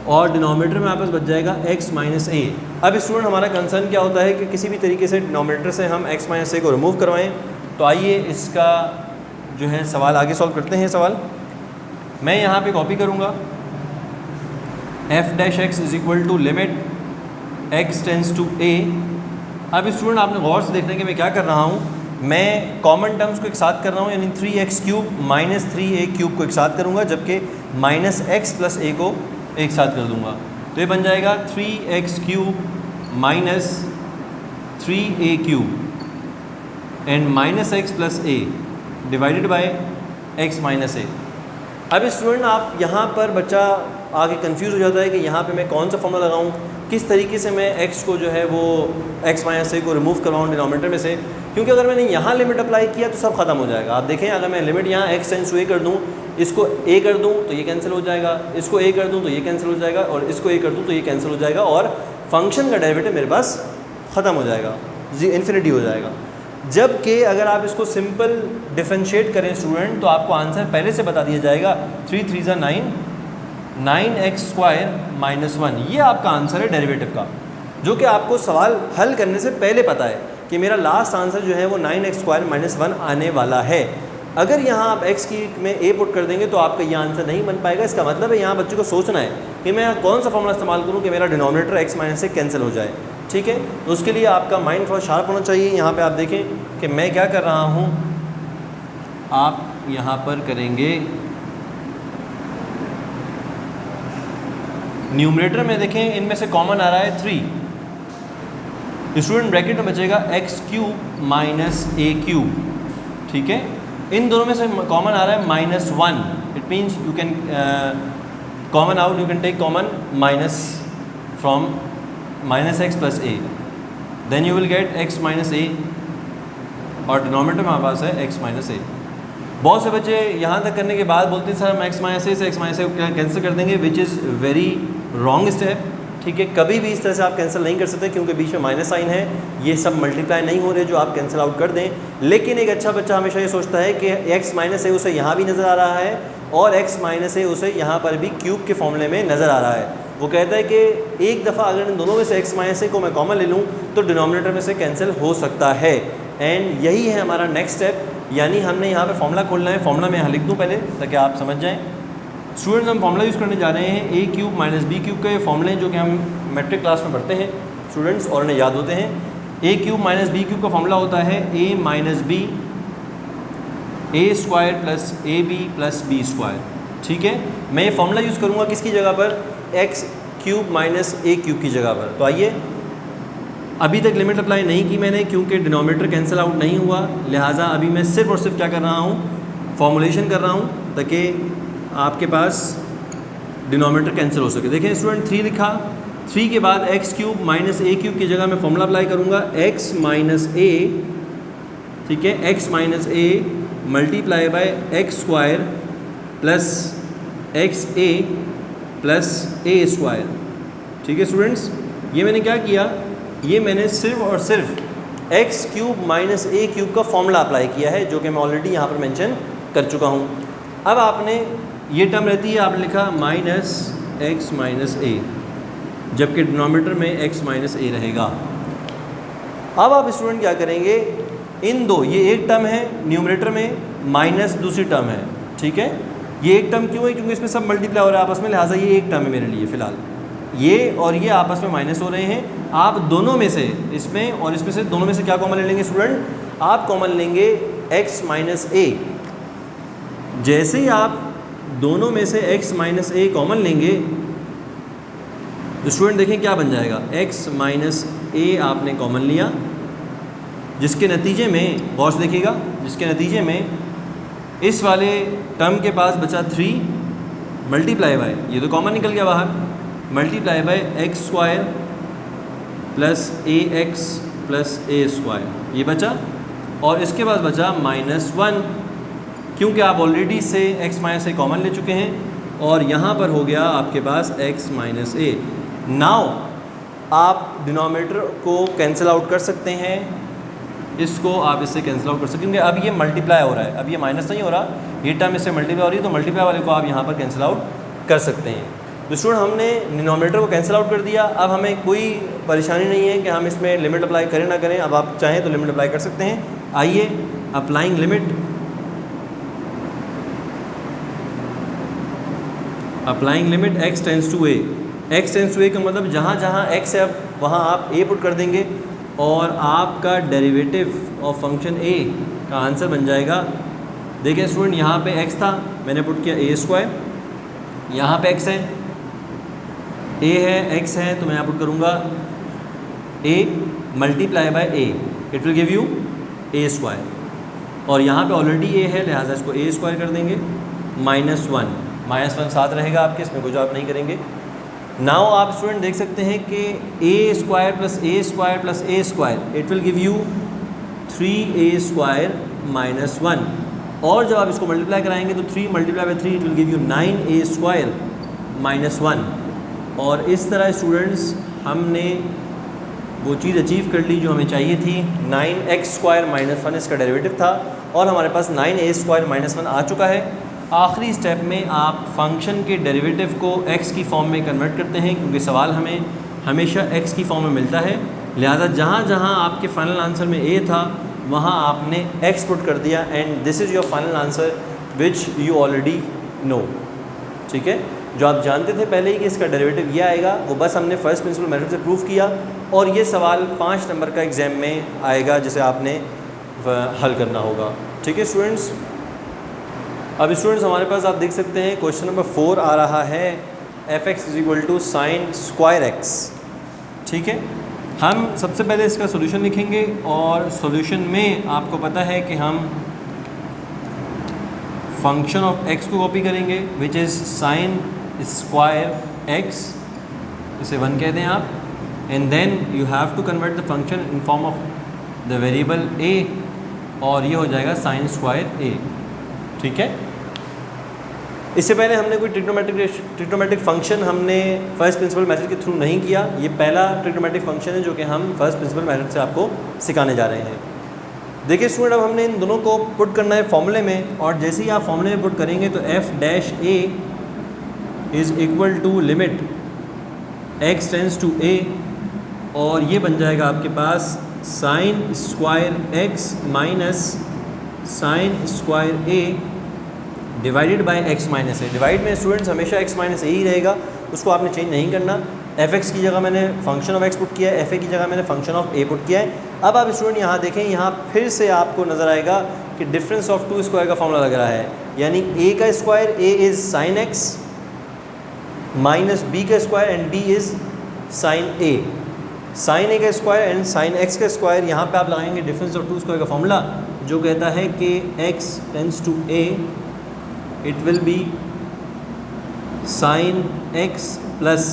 और denominator में आपस बच जाएगा x - a। अब student हमारा concern क्या होता है कि किसी भी तरीके से डिनोमिनेटर से हम x - a को रिमूव करवाएं। तो आइए इसका जो है सवाल आगे सॉल्व करते हैं। सवाल मैं यहाँ पे कॉपी करूँगा, f(x) is equal to limit x tends to a। अब स्टूडेंट आपने गौर से देखना कि मैं क्या कर रहा हूँ, मैं कॉमन टर्म्स को एक साथ कर रहा हूँ, यानी 3x³ - 3a³ को एक साथ करूँगा, जबकि -x + a को एक साथ कर दूँगा। तो ये बन जाएगा 3x³ - 3a³ and -x + a divided by x - a। अब स्टूडेंट आप यहाँ पर बच्चा आगे कंफ्यूज हो जाता है कि यहाँ पे मैं कौन सा फॉर्मूला लगाऊँ, किस तरीके से मैं x को जो है वो x - a को रिमूव करवाऊँ डिनोमिनेटर में से, क्योंकि अगर मैंने यहाँ लिमिट अप्लाई किया तो सब खत्म हो जाएगा। आप देखें, अगर मैं लिमिट यहाँ x टेंस टू a कर दूँ, इसको a कर दूँ तो ये कैंसिल हो जाएगा, इसको a कर दूँ तो ये कैंसिल हो जाएगा, और इसको a कर दूँ तो ये कैंसिल हो जाएगा, और फंक्शन का डेरिवेटिव मेरे पास ख़त्म हो जाएगा, इन्फिनिटी हो जाएगा। जबकि अगर आप इसको सिंपल डिफरेंशिएट करें स्टूडेंट, तो आपको आंसर पहले से बता दिया जाएगा, 3 3 = 9, 9x² - 1, ये आपका आंसर है डेरिवेटिव का, जो कि आपको सवाल हल करने से पहले पता है कि मेरा लास्ट आंसर जो है वो 9x² - 1 आने वाला है। अगर यहाँ आप x की में a पुट कर देंगे तो आपका ये आंसर नहीं बन पाएगा। इसका मतलब है यहाँ बच्चे को सोचना है कि मैं कौन सा फॉर्मूला इस्तेमाल करूँ कि मेरा डिनोमिनेटर x - a कैंसिल हो जाए। ठीक है, तो उसके लिए आपका माइंड थोड़ा शार्प होना चाहिए। यहाँ पे आप देखें कि मैं क्या कर रहा हूँ, आप यहाँ पर करेंगे न्यूमरेटर में देखें, इनमें से कॉमन आ रहा है 3, स्टूडेंट ब्रैकेट में बचेगा x³ - a³। ठीक है, इन दोनों में से कॉमन आ रहा है -1, it means you can common out, you can take common minus from -x + a, then you will get x - a, और डिनोमिनेटर में हमारे पास है x - a। बहुत से बच्चे यहाँ तक करने के बाद बोलते हैं सर हम x - a से x - a को कैंसिल कर देंगे, which is very wrong step. ठीक है, कभी भी इस तरह से आप कैंसिल नहीं कर सकते, क्योंकि बीच में माइनस साइन है, ये सब मल्टीप्लाई नहीं हो रहे जो आप कैंसिल आउट कर दें। लेकिन एक अच्छा बच्चा हमेशा ये सोचता है कि x - a उसे यहाँ भी नज़र आ रहा है, और x - a उसे यहाँ पर भी क्यूब के फॉर्मूले में नज़र आ रहा है। वो कहता है कि एक दफ़ा अगर इन दोनों में से x - a को मैं कॉमन ले लूँ तो डिनोमिनेटर में से कैंसिल हो सकता है। एंड यही है हमारा नेक्स्ट स्टेप, यानी हमने यहाँ पे फॉर्मूला खोलना है। फॉर्मूला मैं यहाँ लिख दूँ पहले ताकि आप समझ जाएं। स्टूडेंट्स, हम फॉर्मूला यूज़ करने जा रहे हैं a³ - b³ के फॉर्मूले जो कि हम मैट्रिक क्लास में पढ़ते हैं स्टूडेंट्स, और उन्हें याद होते हैं। a³ - b³ का फॉर्मूला होता है a - b a² + ab + b²। ठीक है, मैं ये फॉर्मूला यूज़ करूँगा किसकी जगह पर, x³ - a³ की जगह पर। तो आइए अभी तक लिमिट अप्लाई नहीं की मैंने, क्योंकि डिनोमिनेटर कैंसिल आउट नहीं हुआ, लिहाजा अभी मैं सिर्फ और सिर्फ क्या कर रहा हूँ, फॉर्मुलेशन कर रहा हूँ ताकि आपके पास डिनोमिनेटर कैंसिल हो सके। देखें स्टूडेंट 3 लिखा, 3 के बाद एक्स क्यूब माइनस ए क्यूब की जगह मैं फॉर्मूला अप्लाई करूँगा, एक्स माइनस ए, ठीक है, एक्स माइनस ए multiply bye x square plus x ए प्लस ए स्क्वायर। ठीक है स्टूडेंट्स, ये मैंने क्या किया, ये मैंने सिर्फ और सिर्फ एक्स क्यूब माइनस ए क्यूब का फॉर्मूला अप्लाई किया है, जो कि मैं ऑलरेडी यहाँ पर मेंशन कर चुका हूँ। अब आपने ये टर्म रहती है, आपने लिखा माइनस एक्स माइनस ए, जबकि डिनोमिनेटर में एक्स माइनस ए रहेगा। अब आप स्टूडेंट क्या करेंगे, इन दो, ये एक टर्म है न्यूमरेटर में, माइनस दूसरी टर्म है, ठीक है। ये एक टर्म क्यों है, क्योंकि इसमें सब मल्टीप्लाई हो रहा है आपस में, लिहाजा ये एक टर्म है मेरे लिए फ़िलहाल। ये और ये आपस में माइनस हो रहे हैं। आप दोनों में से, इसमें और इसमें से, दोनों में से क्या कॉमन ले लेंगे स्टूडेंट, आप कॉमन लेंगे x माइनस ए। जैसे ही आप दोनों में से x माइनस ए कॉमन लेंगे तो स्टूडेंट देखें क्या बन जाएगा, x माइनस ए आपने कॉमन लिया, जिसके नतीजे में, गौर से देखिएगा, जिसके नतीजे में इस वाले टर्म के पास बचा 3 मल्टीप्लाई बाय, ये तो कॉमन निकल गया बाहर, multiply by x square plus A x plus A square, ये बचा। और इसके बाद बचा -1, क्योंकि आप ऑलरेडी से x माइनस ए कॉमन ले चुके हैं, और यहाँ पर हो गया आपके पास x माइनस ए। नाउ आप डिनोमिनेटर को कैंसिल आउट कर सकते हैं, इसको आप इससे कैंसिल आउट कर सकते हैं, क्योंकि अब ये मल्टीप्लाई हो रहा है, अब ये माइनस नहीं हो रहा, ये टर्म इससे मल्टीप्लाई हो रही है, तो मल्टीप्लाई वाले को आप यहाँ पर कैंसिल आउट कर सकते हैं। तो स्टूडेंट हमने डिनोमिनेटर को कैंसिल आउट कर दिया। अब हमें कोई परेशानी नहीं है कि हम इसमें लिमिट अप्लाई करें ना करें, अब आप चाहें तो लिमिट अप्लाई कर सकते हैं। आइए applying limit, applying limit x tends to a। x tends to a का मतलब जहाँ जहाँ x है अब वहाँ आप a पुट कर देंगे, और आपका डेरिवेटिव ऑफ फंक्शन a का आंसर बन जाएगा। देखिए स्टूडेंट, यहाँ पे x था, मैंने पुट किया a स्क्वायर, यहाँ पे x है, a है, x है, तो मैं यहाँ पुट करूँगा a multiply by a, it will give you a square, और यहाँ पे ऑलरेडी a है, लिहाजा इसको a स्क्वायर कर देंगे, -1 साथ रहेगा आपके, इसमें कोई जॉब नहीं करेंगे। नाउ आप स्टूडेंट देख सकते हैं कि a square plus a square plus a square, it will give you 3a square -1, और जब आप इसको मल्टीप्लाई कराएंगे तो 3 multiply by 3 it will give you 9a square -1। और इस तरह स्टूडेंट्स हमने वो चीज़ अचीव कर ली जो हमें चाहिए थी। 9x स्क्वायर -1 इसका डेरिवेटिव था, और हमारे पास 9a स्क्वायर -1 आ चुका है। आखिरी स्टेप में आप फंक्शन के डेरिवेटिव को x की फॉर्म में कन्वर्ट करते हैं, क्योंकि सवाल हमें हमेशा x की फॉर्म में मिलता है, लिहाजा जहाँ जहाँ आपके फाइनल आंसर में a था वहाँ आपने x पुट कर दिया, and this is your final answer which you already know. ठीक है, जो आप जानते थे पहले ही कि इसका डेरिवेटिव ये आएगा, वो बस हमने फर्स्ट प्रिंसिपल मेथड से प्रूव किया, और ये सवाल 5 नंबर का एग्ज़ाम में आएगा जिसे आपने हल करना होगा। ठीक है स्टूडेंट्स, अब स्टूडेंट्स हमारे पास आप देख सकते हैं क्वेश्चन नंबर 4 आ रहा है, f(x) = sin स्क्वायर x। ठीक है, हम सबसे पहले इसका सोल्यूशन लिखेंगे, और सोल्यूशन में आपको पता है कि हम फंक्शन ऑफ x को कॉपी करेंगे, which is sin square x, इसे 1 कहते हैं आप, and then you have to convert the function in form of the variable a, और ये हो जाएगा sin स्क्वायर a। ठीक है, इससे पहले हमने कोई ट्रिग्नोमेट्रिक फंक्शन हमने फर्स्ट प्रिंसिपल मेथड के थ्रू नहीं किया। ये पहला ट्रिग्नोमेट्रिक फंक्शन है जो कि हम फर्स्ट प्रिंसिपल मेथड से आपको सिखाने जा रहे हैं। देखिए स्टूडेंट, अब हमने इन दोनों को पुट करना है फॉर्मूले में, और जैसे ही आप फॉर्मूले में पुट करेंगे तो f(a) = limit x tends to a, और ये बन जाएगा आपके पास sin square x minus sin square a divided by x minus a. Divide में स्टूडेंट्स हमेशा x माइनस ए ही रहेगा, उसको आपने चेंज नहीं करना। f(x) की जगह मैंने फंक्शन ऑफ x पुट किया है, f(a) की जगह मैंने फंक्शन ऑफ a पुट किया है। अब आप स्टूडेंट यहाँ देखें, यहाँ फिर से आपको नज़र आएगा कि डिफरेंस ऑफ 2 स्क्वायर का फॉर्मूला लग रहा है, यानी a का square a is sin x minus b का square and b is sin a। Sine A का स्क्वायर एंड साइन एक्स का स्क्वायर, यहाँ पे आप लगाएंगे डिफरेंस ऑफ टू स्क्वायर का फॉर्मूला जो कहता है कि x tends to a, it will be sine x plus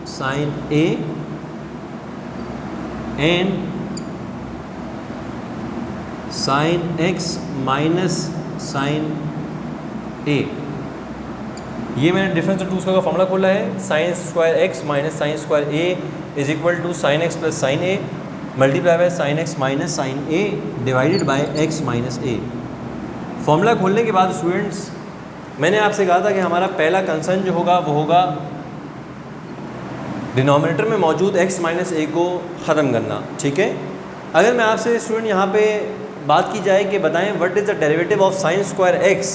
sine a and sine x minus sine a। ये मैंने डिफरेंस ऑफ टू स्क्वायर का फॉर्मूला खोला है, sine square x minus sine square a is equal to sine x plus sine a multiply by sine x minus sine a divided by x minus a। Formula खोलने के बाद students मैंने आपसे कहा था कि हमारा पहला कंसर्न जो होगा वो होगा डिनोमिनेटर में मौजूद x माइनस a को ख़त्म करना, ठीक है। अगर मैं आपसे स्टूडेंट यहाँ पे बात की जाए कि बताएं what is the derivative of sine square x,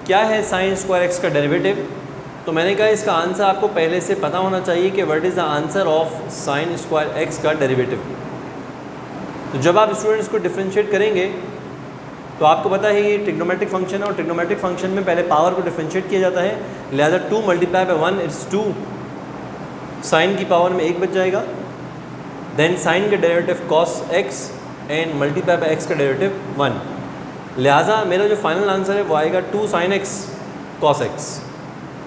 क्या है साइन स्क्वायर x का डेरिवेटिव, तो मैंने कहा इसका आंसर आपको पहले से पता होना चाहिए कि what is the answer of sine square x का डेरिवेटिव। तो जब आप स्टूडेंट्स को डिफरेंशिएट करेंगे तो आपको पता है ये ट्रिग्नोमेट्रिक फंक्शन है और ट्रिग्नोमेट्रिक फंक्शन में पहले पावर को डिफरेंशिएट किया जाता है, लिहाजा 2 मल्टीप्लाई बाय 1 इट्स 2, साइन की पावर में 1 बच जाएगा। देन साइन का derivative cos x and multiply by x का डेरिवेटिव 1, लिहाजा मेरा जो फाइनल आंसर है वो आएगा 2 साइन x कॉस x,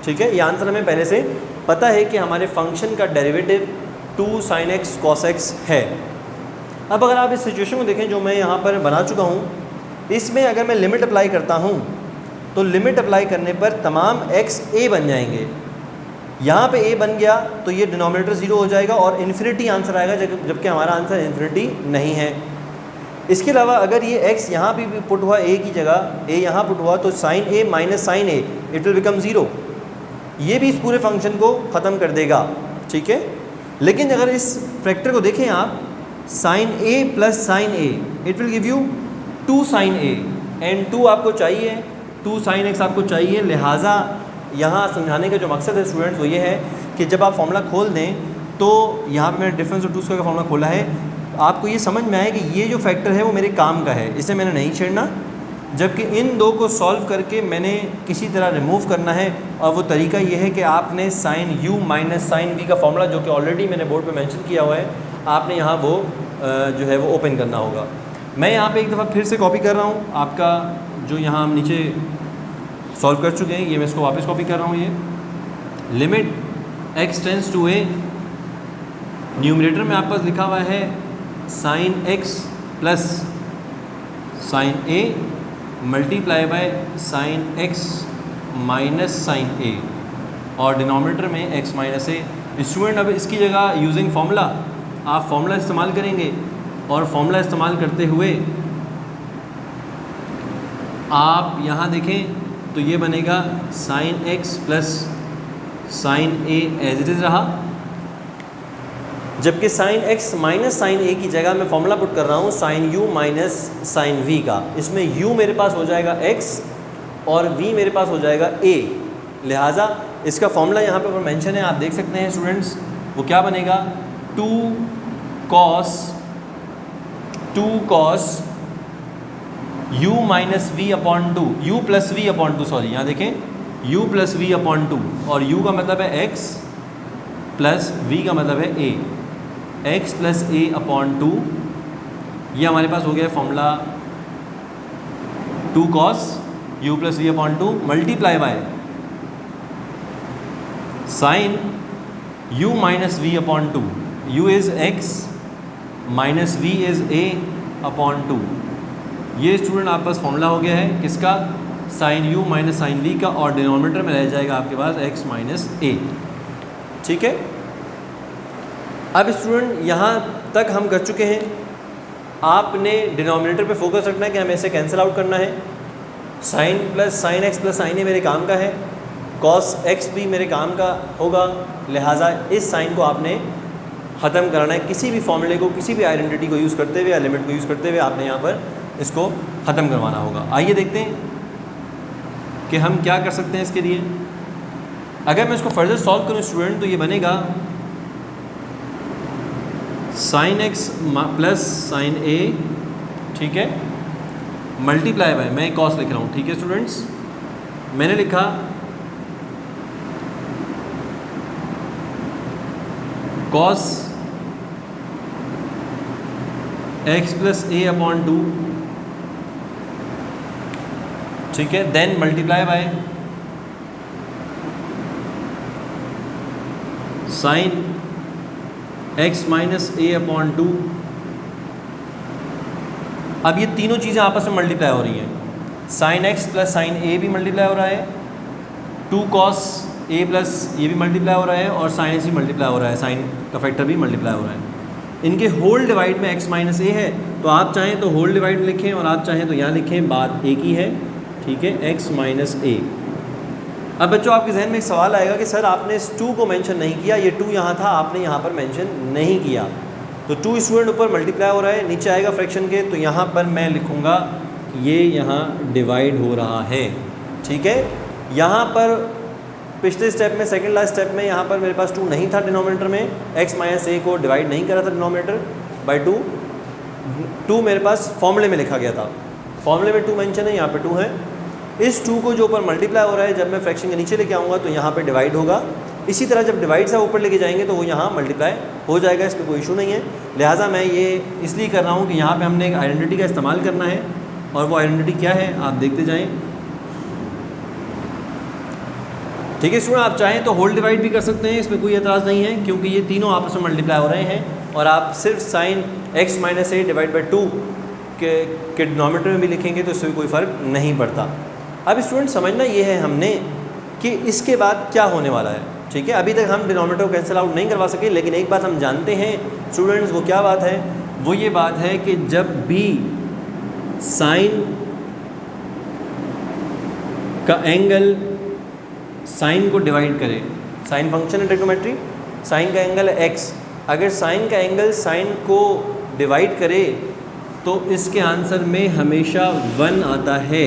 ठीक है। ये आंसर हमें पहले से पता है कि हमारे फंक्शन का derivative 2 sine x cos x है। अब अगर आप इस सिचुएशन को देखें जो मैं यहाँ पर बना चुका हूँ, इसमें अगर मैं लिमिट अप्लाई करता हूँ तो लिमिट अप्लाई करने पर तमाम x a बन जाएंगे। यहाँ पे a बन गया तो ये डिनोमिनेटर 0 हो जाएगा और इन्फिनिटी आंसर आएगा, जबकि हमारा आंसर इन्फिनिटी नहीं है। इसके अलावा अगर ये x यहाँ भी पुट हुआ a की जगह, a यहाँ पुट हुआ तो sine a minus sine a it will become 0, ये भी इस पूरे फंक्शन को ख़त्म कर देगा, ठीक है। लेकिन अगर इस फैक्टर को देखें आप, sine a plus sine a it will give you 2 sine a and 2 आपको चाहिए, 2 साइन x आपको चाहिए। लिहाजा यहाँ समझाने का जो मकसद है स्टूडेंट्स वो ये है कि जब आप फॉर्मूला खोल दें तो यहाँ पे मैंने डिफरेंस ऑफ टू स्क्वायर का फॉर्मूला खोला है, आपको ये समझ में आए कि ये जो फैक्टर है वो मेरे काम का है, इसे मैंने नहीं छेड़ना, जबकि इन दो को सॉल्व करके मैंने किसी तरह रिमूव करना है। और वो तरीका ये है कि आपने sine u minus sine v का फॉर्मूला जो कि ऑलरेडी मैंने बोर्ड पे मेंशन किया हुआ है, आपने यहाँ वो जो है वो ओपन करना होगा। मैं यहाँ पे एक दफ़ा फिर से कॉपी कर रहा हूँ आपका जो यहाँ हम नीचे सॉल्व कर चुके हैं, ये मैं इसको वापस कॉपी कर रहा हूँ। ये limit x tends to a, numerator में आपके पास लिखा हुआ है sine x plus sine a multiply by sine x minus sine a और डिनोमिनेटर में x माइनस a। स्टूडेंट अब इसकी जगह यूजिंग फार्मूला आप फार्मूला इस्तेमाल करेंगे और फार्मूला इस्तेमाल करते हुए आप यहाँ देखें तो ये बनेगा sine x plus sine a as it is रहा, जबकि sine x minus sine a की जगह मैं फॉर्मूला पुट कर रहा हूँ sine u minus sine v का। इसमें u मेरे पास हो जाएगा x और v मेरे पास हो जाएगा a, लिहाजा इसका फॉर्मूला यहाँ पे मेंशन है, आप देख सकते हैं स्टूडेंट्स। वो क्या बनेगा 2 cos u minus v upon 2, u plus v upon 2, sorry यहाँ देखें u प्लस वी अपॉन 2 और u का मतलब है x प्लस v का मतलब है a, x plus a upon 2, ये हमारे पास हो गया formula 2 cos u plus v upon 2 multiply by sine u minus v upon 2, u is x minus v is a upon 2। ये स्टूडेंट आपके पास फॉर्मूला हो गया है किसका, sine u minus sine v का, और डिनोमिनेटर में रह जाएगा आपके पास x माइनस a, ठीक है। अब स्टूडेंट यहाँ तक हम कर चुके हैं, आपने डिनोमिनेटर पे फोकस रखना है कि हमें इसे कैंसिल आउट करना है। Sine plus sine x plus sine a मेरे काम का है, कॉस x भी मेरे काम का होगा, लिहाजा इस साइन को आपने ख़त्म कराना है। किसी भी फॉर्मूले को, किसी भी आइडेंटिटी को यूज़ करते हुए या लिमिट को यूज़ करते हुए आपने यहाँ पर इसको ख़त्म करवाना होगा। आइए देखते हैं कि हम क्या कर सकते हैं इसके लिए। अगर मैं इसको फर्दर सॉल्व करूँ स्टूडेंट तो ये बनेगा sine x plus sine a, ठीक है, मल्टीप्लाई बाय, मैं कॉस लिख रहा हूँ, ठीक है स्टूडेंट्स। मैंने लिखा cos x plus a upon 2, ठीक है, then multiply by sine x minus a upon 2। अब ये तीनों चीज़ें आपस में मल्टीप्लाई हो रही हैं, साइन एक्स प्लस साइन ए भी मल्टीप्लाई हो रहा है, 2 कॉस ए प्लस ये भी मल्टीप्लाई हो रहा है, और साइन एक्स भी मल्टीप्लाई हो रहा है, साइन का फैक्टर भी मल्टीप्लाई हो रहा है। इनके होल डिवाइड में x माइनस ए है, तो आप चाहें तो होल डिवाइड लिखें और आप चाहें तो यहाँ लिखें, बात एक ही है, ठीक है, x माइनस ए। अब बच्चों आपके जहन में एक सवाल आएगा कि सर आपने इस 2 को मेंशन नहीं किया, ये 2 यहाँ था, आपने यहाँ पर मेंशन नहीं किया, तो 2 स्टूडेंट ऊपर मल्टीप्लाई हो रहा है, नीचे आएगा फ्रैक्शन के, तो यहाँ पर मैं लिखूँगा ये यहाँ डिवाइड हो रहा है, ठीक है। यहाँ पर पिछले स्टेप में, सेकंड लास्ट स्टेप में, यहाँ पर मेरे पास 2 नहीं था डिनोमिनेटर में, x माइनस ए को डिवाइड नहीं करा था डिनोमिनेटर बाय 2 मेरे पास फॉर्मूले में लिखा गया था, फॉर्मूले में 2 मेंशन है, यहाँ पे 2 है। इस 2 को जो ऊपर मल्टीप्लाई हो रहा है, जब मैं फ्रैक्शन के नीचे लेके आऊँगा तो यहाँ पे डिवाइड होगा। इसी तरह जब डिवाइड से ऊपर लेके जाएंगे तो वो यहाँ मल्टीप्लाई हो जाएगा, इस पर कोई इशू नहीं है। लिहाजा मैं ये इसलिए कर रहा हूँ कि यहाँ पे हमने एक आइडेंटिटी का इस्तेमाल करना है, और वो आइडेंटिटी क्या है आप देखते जाएँ, ठीक है स्टूडेंट। आप चाहें तो होल डिवाइड भी कर सकते हैं, इसमें कोई एतराज़ नहीं है, क्योंकि ये तीनों आपस में मल्टीप्लाई हो रहे हैं, और आप सिर्फ sign x minus a divide by 2 के डिनोमिनेटर में भी लिखेंगे तो इससे कोई फ़र्क नहीं पड़ता। अब स्टूडेंट समझना ये है हमने कि इसके बाद क्या होने वाला है, ठीक है। अभी तक हम डिनोमिनेटर को कैंसिल आउट नहीं करवा सके, लेकिन एक बात हम जानते हैं स्टूडेंट्स, वो क्या बात है, वो ये बात है कि जब भी साइन का एंगल साइन को डिवाइड करे, साइन फंक्शन है ट्रिग्नोमेट्री, साइन का एंगल है x, अगर साइन का एंगल साइन को डिवाइड करे तो इसके आंसर में हमेशा 1 आता है,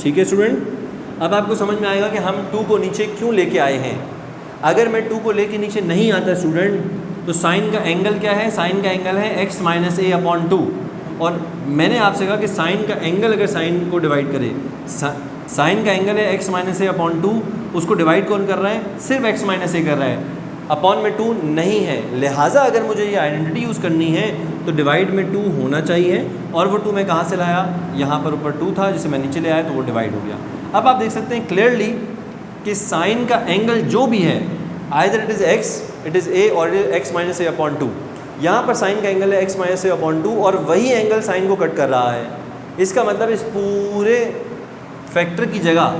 ठीक है स्टूडेंट। अब आपको समझ में आएगा कि हम 2 को नीचे क्यों लेके आए हैं। अगर मैं 2 को लेके नीचे नहीं आता स्टूडेंट, तो साइन का एंगल क्या है, साइन का एंगल है x माइनस ए अपॉन 2, और मैंने आपसे कहा कि साइन का एंगल अगर साइन को डिवाइड करे, साइन का एंगल है x माइनस ए अपॉन 2, उसको डिवाइड कौन कर रहा है, सिर्फ x माइनस ए कर रहा है, अपॉन में 2 नहीं है। लिहाजा अगर मुझे ये आइडेंटिटी यूज़ करनी है तो डिवाइड में 2 होना चाहिए, और वो 2 मैं कहाँ से लाया, यहाँ पर ऊपर 2 था जिसे मैं नीचे ले आया तो वो डिवाइड हो गया। अब आप देख सकते हैं क्लियरली कि साइन का एंगल जो भी है, either it is x, it is a और x माइनस ए अपॉन 2, यहाँ पर साइन का एंगल है x माइनस ए अपॉन 2, और वही एंगल साइन को कट कर रहा है। इसका मतलब इस पूरे फैक्टर की जगह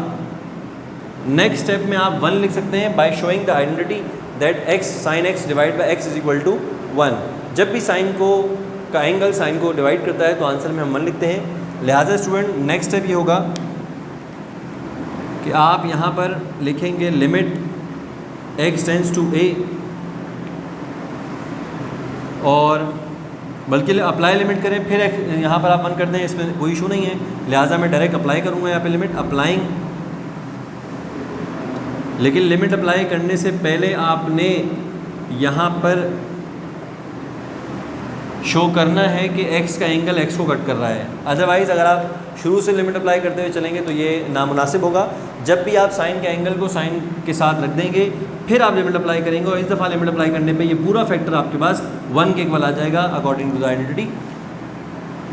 नेक्स्ट स्टेप में आप 1 लिख सकते हैं by showing the identity that x sine x divide by x is equal to 1। जब भी साइन को का एंगल साइन को डिवाइड करता है तो आंसर में हम 1 लिखते हैं। लिहाजा स्टूडेंट नेक्स्ट स्टेप ये होगा कि आप यहाँ पर लिखेंगे limit x tends to a, और बल्कि अप्लाई लिमिट करें, फिर यहाँ पर आप 1 करते हैं, इसमें कोई इशू नहीं है। लिहाजा मैं डायरेक्ट अप्लाई करूँगा यहाँ पे लिमिट, अप्लाइंग, लेकिन लिमिट अप्लाई करने से पहले आपने यहाँ पर शो करना है कि x का एंगल x को कट कर रहा है। अदरवाइज़ अगर आप शुरू से लिमिट अप्लाई करते हुए चलेंगे तो ये नामुनासिब होगा। जब भी आप साइन के एंगल को साइन के साथ रख देंगे, फिर आप लिमिट अप्लाई करेंगे, और इस दफ़ा लिमिट अप्लाई करने पे ये पूरा फैक्टर आपके पास 1 के इक्वल आ जाएगा अकॉर्डिंग टू द आइडेंटिटी।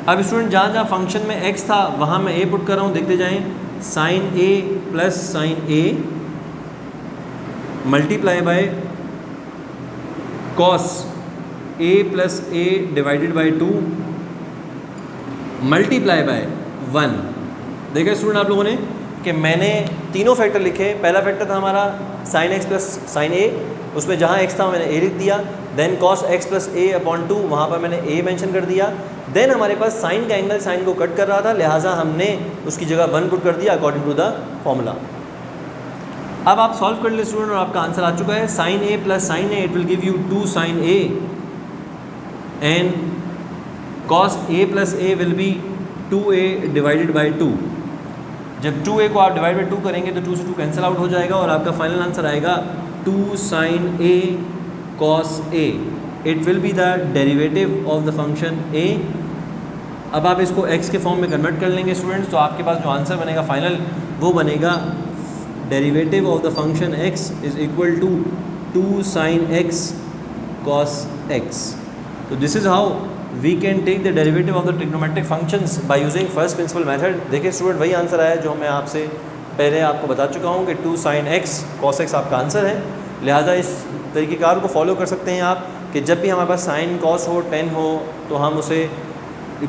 अब स्टूडेंट जहाँ जहाँ फंक्शन में x था वहाँ मैं a पुट कर रहा हूँ, देखते जाएँ, sine a plus sine a multiply by cos a plus a divided by 2 multiply by 1। देखा स्टूडेंट आप लोगों ने कि मैंने तीनों फैक्टर लिखे। पहला फैक्टर था हमारा sine x plus sine a, उसमें जहाँ x था मैंने a लिख दिया, then cos x plus a upon 2, वहाँ पर मैंने a मेंशन कर दिया। देन हमारे पास साइन का एंगल साइन को कट कर रहा था, लिहाजा हमने उसकी जगह 1 पुट कर दिया अकॉर्डिंग टू द फॉर्मूला। अब आप सॉल्व कर ले स्टूडेंट, और आपका आंसर आ चुका है sine a plus sine a, it will give you 2 sine a, and cos a plus a will be 2a divided by 2। जब 2a को आप डिवाइड बाई 2 करेंगे तो 2 से 2 कैंसिल आउट हो जाएगा, और आपका फाइनल आंसर आएगा 2 sine a cos a। It will be the derivative of the function a। अब आप इसको x के फॉर्म में कन्वर्ट कर लेंगे स्टूडेंट्स, तो आपके पास जो आंसर बनेगा फाइनल वो बनेगा derivative of the function x is equal to 2 sine x cos x। तो this is how we can take the derivative of the trigonometric functions by using first principle method. देखिए student, वही answer आया जो मैं आपसे पहले आपको बता चुका हूँ कि 2 sin x cos x आपका आंसर है। लिहाजा इस तरीक़ेकार को फॉलो कर सकते हैं आप कि जब भी हमारे पास साइन कॉस हो, टेन हो, तो हम उसे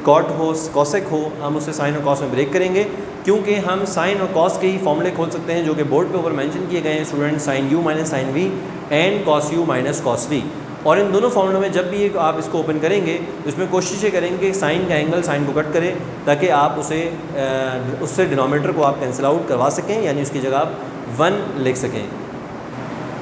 कॉट हो, कॉसेक हो, हम उसे साइन और कॉस में ब्रेक करेंगे, क्योंकि हम साइन और कॉस के ही फॉर्मूले खोल सकते हैं जो कि बोर्ड पे ऊपर मेंशन किए गए हैं student, sine u minus sine v and cos u minus cos v. और इन दोनों फॉर्मूलों में जब भी आप इसको ओपन करेंगे तो इसमें कोशिश ये करेंगे साइन का एंगल साइन को कट करे, ताकि आप उससे डिनोमिनेटर को आप कैंसिल आउट करवा सकें, यानी उसकी जगह आप 1 लिख सकें।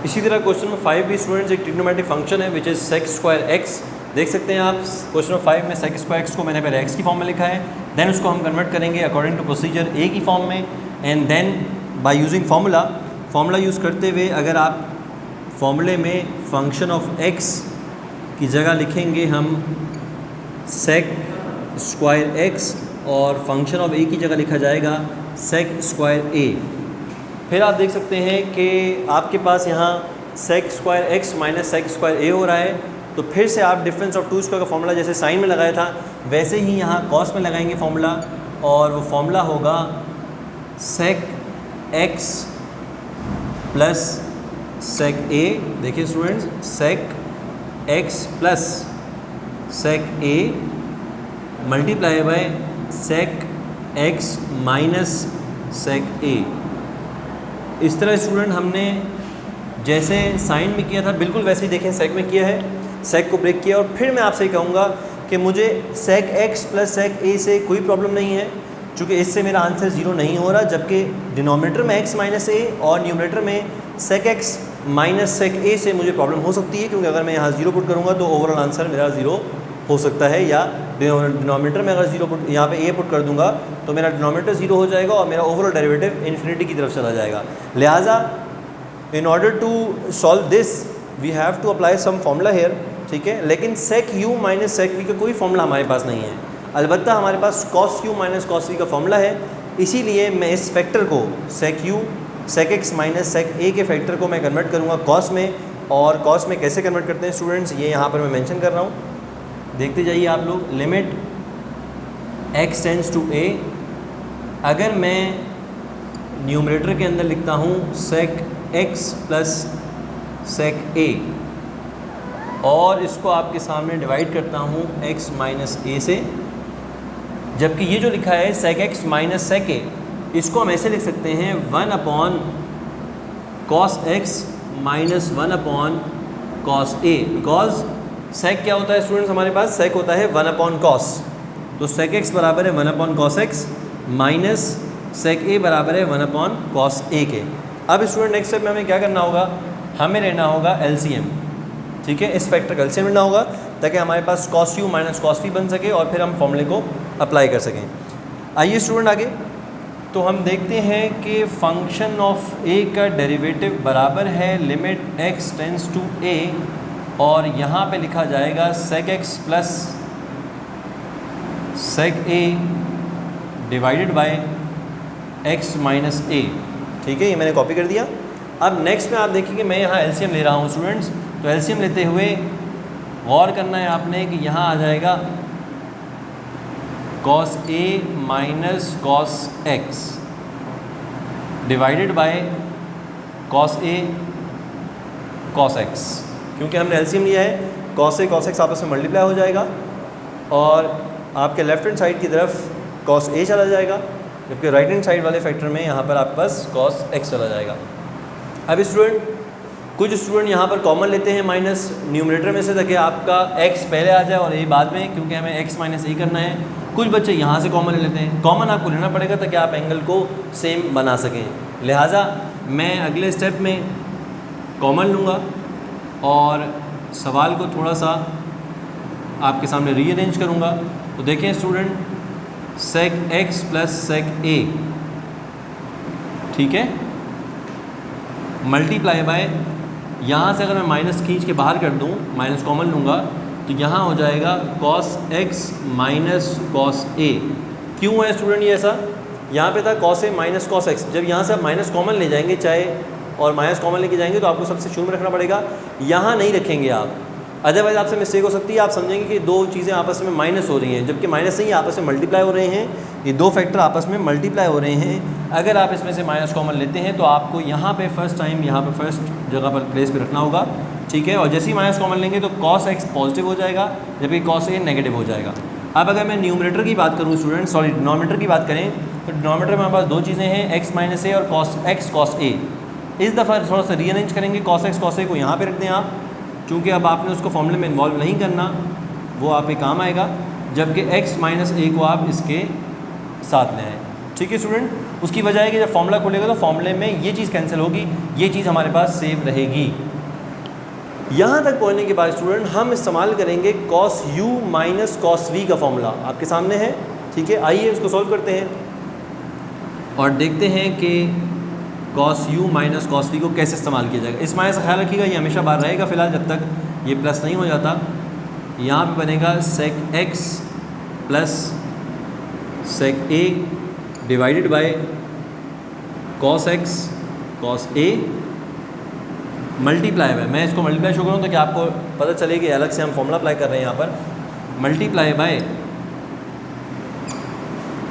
इसी तरह क्वेश्चन नंबर 5 भी स्टूडेंट्स एक ट्रिग्नोमेट्रिक फंक्शन है which is sec square x. देख सकते हैं आप क्वेश्चन नंबर 5 में सेक स्क्वायर एक्स को मैंने पहले एक्स की फॉर्म में लिखा है, देन उसको हम कन्वर्ट करेंगे अकॉर्डिंग टू प्रोसीजर ए की फॉर्म में, and then by using formula use करते हुए अगर आप फॉर्मूले में फंक्शन ऑफ एक्स की जगह लिखेंगे हम सेक स्क्वायर एक्स और फंक्शन ऑफ ए की जगह लिखा जाएगा सेक स्क्वायर ए। फिर आप देख सकते हैं कि आपके पास यहाँ sec square x minus sec square A हो रहा है, तो फिर से आप डिफरेंस ऑफ टू स्क्वायर का फॉर्मूला जैसे साइन में लगाया था वैसे ही यहाँ कॉस में लगाएंगे फॉर्मूला, और वो फॉर्मूला होगा सेक एक्स प्लस सेक ए। देखिए students, sec x plus sec a multiply by sec x minus sec a. इस तरह स्टूडेंट हमने जैसे साइन में किया था बिल्कुल वैसे ही देखें सेक में किया है, सेक को ब्रेक किया, और फिर मैं आपसे कहूँगा कि मुझे सेक एक्स प्लस सेक ए से कोई प्रॉब्लम नहीं है, चूँकि इससे मेरा आंसर 0 नहीं हो रहा, जबकि डिनोमिनेटर में एक्स माइनस ए और न्यूमरेटर में सेक एक्स माइनस सेक ए से मुझे प्रॉब्लम हो सकती है, क्योंकि अगर मैं यहाँ 0 पुट करूँगा तो ओवरऑल आंसर मेरा 0 हो सकता है, या डिनोमिनेटर में अगर 0 पुट यहाँ पे ए पुट कर दूंगा तो मेरा डिनोमिनेटर 0 हो जाएगा और मेरा ओवरऑल डेरिवेटिव इन्फिनिटी की तरफ चला जाएगा। लिहाजा in order to solve this we have to apply some formula here, ठीक है। लेकिन sec u minus sec v का कोई फॉर्मूला हमारे पास नहीं है, अलबत्ता हमारे पास cos u minus cos v का फॉर्मूला है। इसीलिए मैं इस फैक्टर को sec x minus sec a के फैक्टर को मैं कन्वर्ट करूँगा कॉस में, और कॉस में कैसे कन्वर्ट करते हैं स्टूडेंट्स ये यहाँ पर मैं मेंशन कर रहा हूँ, देखते जाइए आप लोग। Limit x tends to a, अगर मैं न्यूमरेटर के अंदर लिखता हूँ sec x plus sec a और इसको आपके सामने डिवाइड करता हूँ x माइनस a से, जबकि ये जो लिखा है sec x minus sec a, इसको हम ऐसे लिख सकते हैं 1 upon cos x minus 1 upon cos a, because sec क्या होता है स्टूडेंट्स, हमारे पास सेक होता है 1 अपॉन कॉस, तो सेक एक्स बराबर है 1 upon cos x minus sec a बराबर है 1 अपॉन कॉस ए के। अब स्टूडेंट नेक्स्ट स्टेप में हमें क्या करना होगा, हमें लेना होगा एलसीएम, ठीक है, इस फैक्टर का एलसीएम लेना होगा ताकि हमारे पास cos u minus cos v बन सके और फिर हम फॉर्मूले को अप्लाई कर सकें। आइए स्टूडेंट आगे, तो हम देखते हैं कि फंक्शन ऑफ ए का डेरिवेटिव बराबर है limit x tends to a, और यहाँ पे लिखा जाएगा sec x plus sec a divided by x minus a, ठीक है, ये मैंने कॉपी कर दिया। अब नेक्स्ट में आप देखेंगे मैं यहाँ एलसीएम ले रहा हूँ स्टूडेंट्स, तो एलसीएम लेते हुए गौर करना है आपने कि यहाँ आ जाएगा cos A minus cos x divided by cos A cos x, क्योंकि हमने एलसीएम लिया है, कॉस ए कॉस एक्स आपस में मल्टीप्लाई हो जाएगा और आपके लेफ्ट हैंड साइड की तरफ कॉस ए चला जाएगा, जबकि राइट हैंड साइड वाले फैक्टर में यहाँ पर आपके पास कॉस एक्स चला जाएगा। अब स्टूडेंट कुछ स्टूडेंट यहाँ पर कॉमन लेते हैं माइनस न्यूमरेटर में से, ताकि आपका एक्स पहले आ जाए और ए बाद में, क्योंकि हमें एक्स माइनस ए करना है। कुछ बच्चे यहाँ से कॉमन ले लेते हैं, कॉमन आपको लेना पड़ेगा ताकि आप एंगल को सेम बना सकें। लिहाजा मैं अगले स्टेप में कॉमन लूँगा और सवाल को थोड़ा सा आपके सामने रीअरेंज करूँगा। तो देखें student, sec x plus sec a, ठीक है, मल्टीप्लाई बाय, यहाँ से अगर मैं माइनस खींच के बाहर कर दूँ, माइनस कॉमन लूँगा, तो यहाँ हो जाएगा cos x minus cos A. क्यों है स्टूडेंट ये ऐसा, यहाँ पे था cos A minus cos x, जब यहाँ से आप माइनस कॉमन ले जाएंगे चाहे और माइनस कॉमन लेके जाएंगे तो आपको सबसे शुरू में रखना पड़ेगा, यहाँ नहीं रखेंगे आप, अदरवाइज आपसे मिस्टेक हो सकती है, आप समझेंगे कि दो चीज़ें आपस में माइनस हो रही हैं, जबकि माइनस नहीं, आपस में मल्टीप्लाई हो रहे हैं। ये दो फैक्टर आपस में मल्टीप्लाई हो रहे हैं। अगर आप इसमें से माइनस कॉमन लेते हैं तो आपको यहाँ पे फर्स्ट टाइम यहाँ पे फर्स्ट जगह पर प्लेस पे रखना होगा, ठीक है। और जैसे ही माइनस कॉमन लेंगे तो cos x पॉजिटिव हो जाएगा, जबकि cos a नेगेटिव हो जाएगा। अब अगर मैं न्यूमरेटर की बात करूँ स्टूडेंट, सॉरी डिनोमिनेटर की बात करें, तो डिनोमिनेटर में हमारे पास दो चीज़ें हैं, x माइनस ए और cos x cos a। इस दफ़ा थोड़ा सा रीअरेंज करेंगे, cos x cos a को यहाँ पे रख दें आप, चूँकि अब आपने उसको फॉर्मूले में इन्वॉल्व नहीं करना, वो आपके काम आएगा, जबकि x माइनस ए को आप इसके साथ ले आएँ, ठीक है स्टूडेंट। उसकी वजह है कि जब फॉर्मूला खोलेगा तो फॉर्मूले में ये चीज़ कैंसिल होगी, ये चीज़ हमारे पास सेव रहेगी। यहाँ तक पहुँचने के बाद स्टूडेंट हम इस्तेमाल करेंगे cos u minus cos v का फॉर्मूला, आपके सामने है, ठीक है। आइए इसको सॉल्व करते हैं और देखते हैं कि cos u minus cos v को कैसे इस्तेमाल किया जाएगा। इस माइनस का ख्याल रखिएगा, ये हमेशा बाहर रहेगा फ़िलहाल जब तक ये प्लस नहीं हो जाता। यहाँ पे बनेगा sec x plus sec a divided by cos x cos a multiply bye, मैं इसको मल्टीप्लाई शो करूँ ताकि आपको पता चले कि अलग से हम फॉर्मूला अप्लाई कर रहे हैं। यहाँ पर मल्टीप्लाई बाय,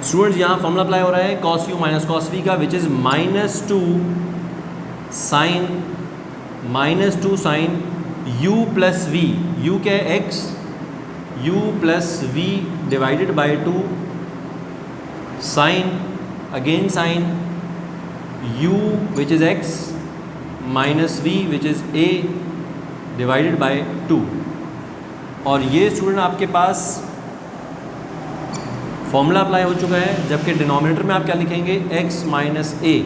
स्टूडेंट्स यहाँ फॉर्मूला अप्लाई हो रहा है cos u minus cos v का, which is minus two sine u plus v। u क्या है x, u plus v divided by 2 sine again sine u which is x minus v which is a divided by 2। और ये student आपके पास formula apply हो चुका है, जबकि denominator में आप क्या लिखेंगे x माइनस a,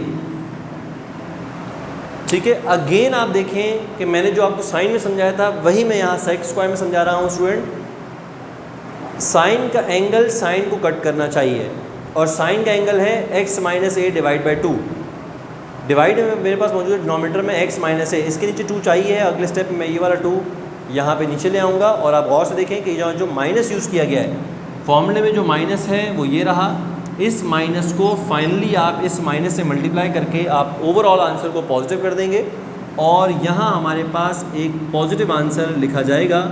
ठीक है। अगेन आप देखें कि मैंने जो आपको साइन में समझाया था वही मैं यहाँ सेक स्क्वायर में समझा रहा हूँ स्टूडेंट। साइन का एंगल साइन को कट करना चाहिए और साइन का एंगल है x minus a divide by 2। Divide में मेरे पास मौजूद है डिनोमिनेटर में x माइनस a, इसके नीचे 2 चाहिए। अगले स्टेप में मैं ये वाला 2 यहाँ पे नीचे ले आऊँगा और आप गौर से देखें कि जो माइनस यूज़ किया गया है फॉर्मूले में, जो माइनस है वो ये रहा। इस माइनस को फाइनली आप इस माइनस से मल्टीप्लाई करके आप ओवरऑल आंसर को पॉजिटिव कर देंगे और यहाँ हमारे पास एक पॉजिटिव आंसर लिखा जाएगा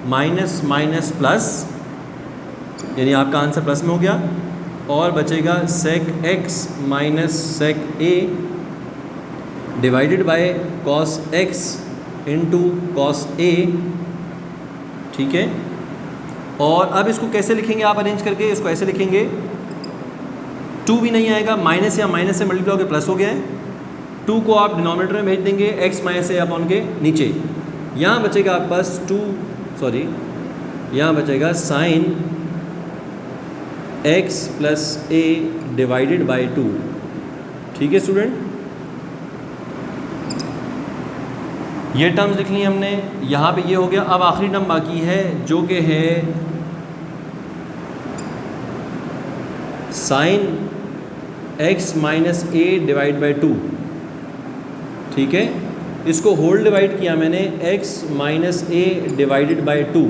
माइनस माइनस प्लस, यानी आपका आंसर प्लस में हो गया और बचेगा sec x minus sec a divided by cos x into cos a, ठीक है। और अब इसको कैसे लिखेंगे आप अरेंज करके, इसको ऐसे लिखेंगे, 2 भी नहीं आएगा, माइनस या माइनस से मल्टीप्लाई होकर प्लस हो गया है। 2 को आप डिनोमिनेटर में भेज देंगे x माइनस a अपॉन के नीचे। यहाँ बचेगा आपके पास यहाँ बचेगा sine x plus a divided by 2, ठीक है स्टूडेंट। ये टर्म्स लिख ली हमने, यहाँ पे ये हो गया। अब आखिरी टर्म बाकी है जो कि है sine x minus a divide by 2, ठीक है। इसको होल डिवाइड किया मैंने x minus a divided by 2।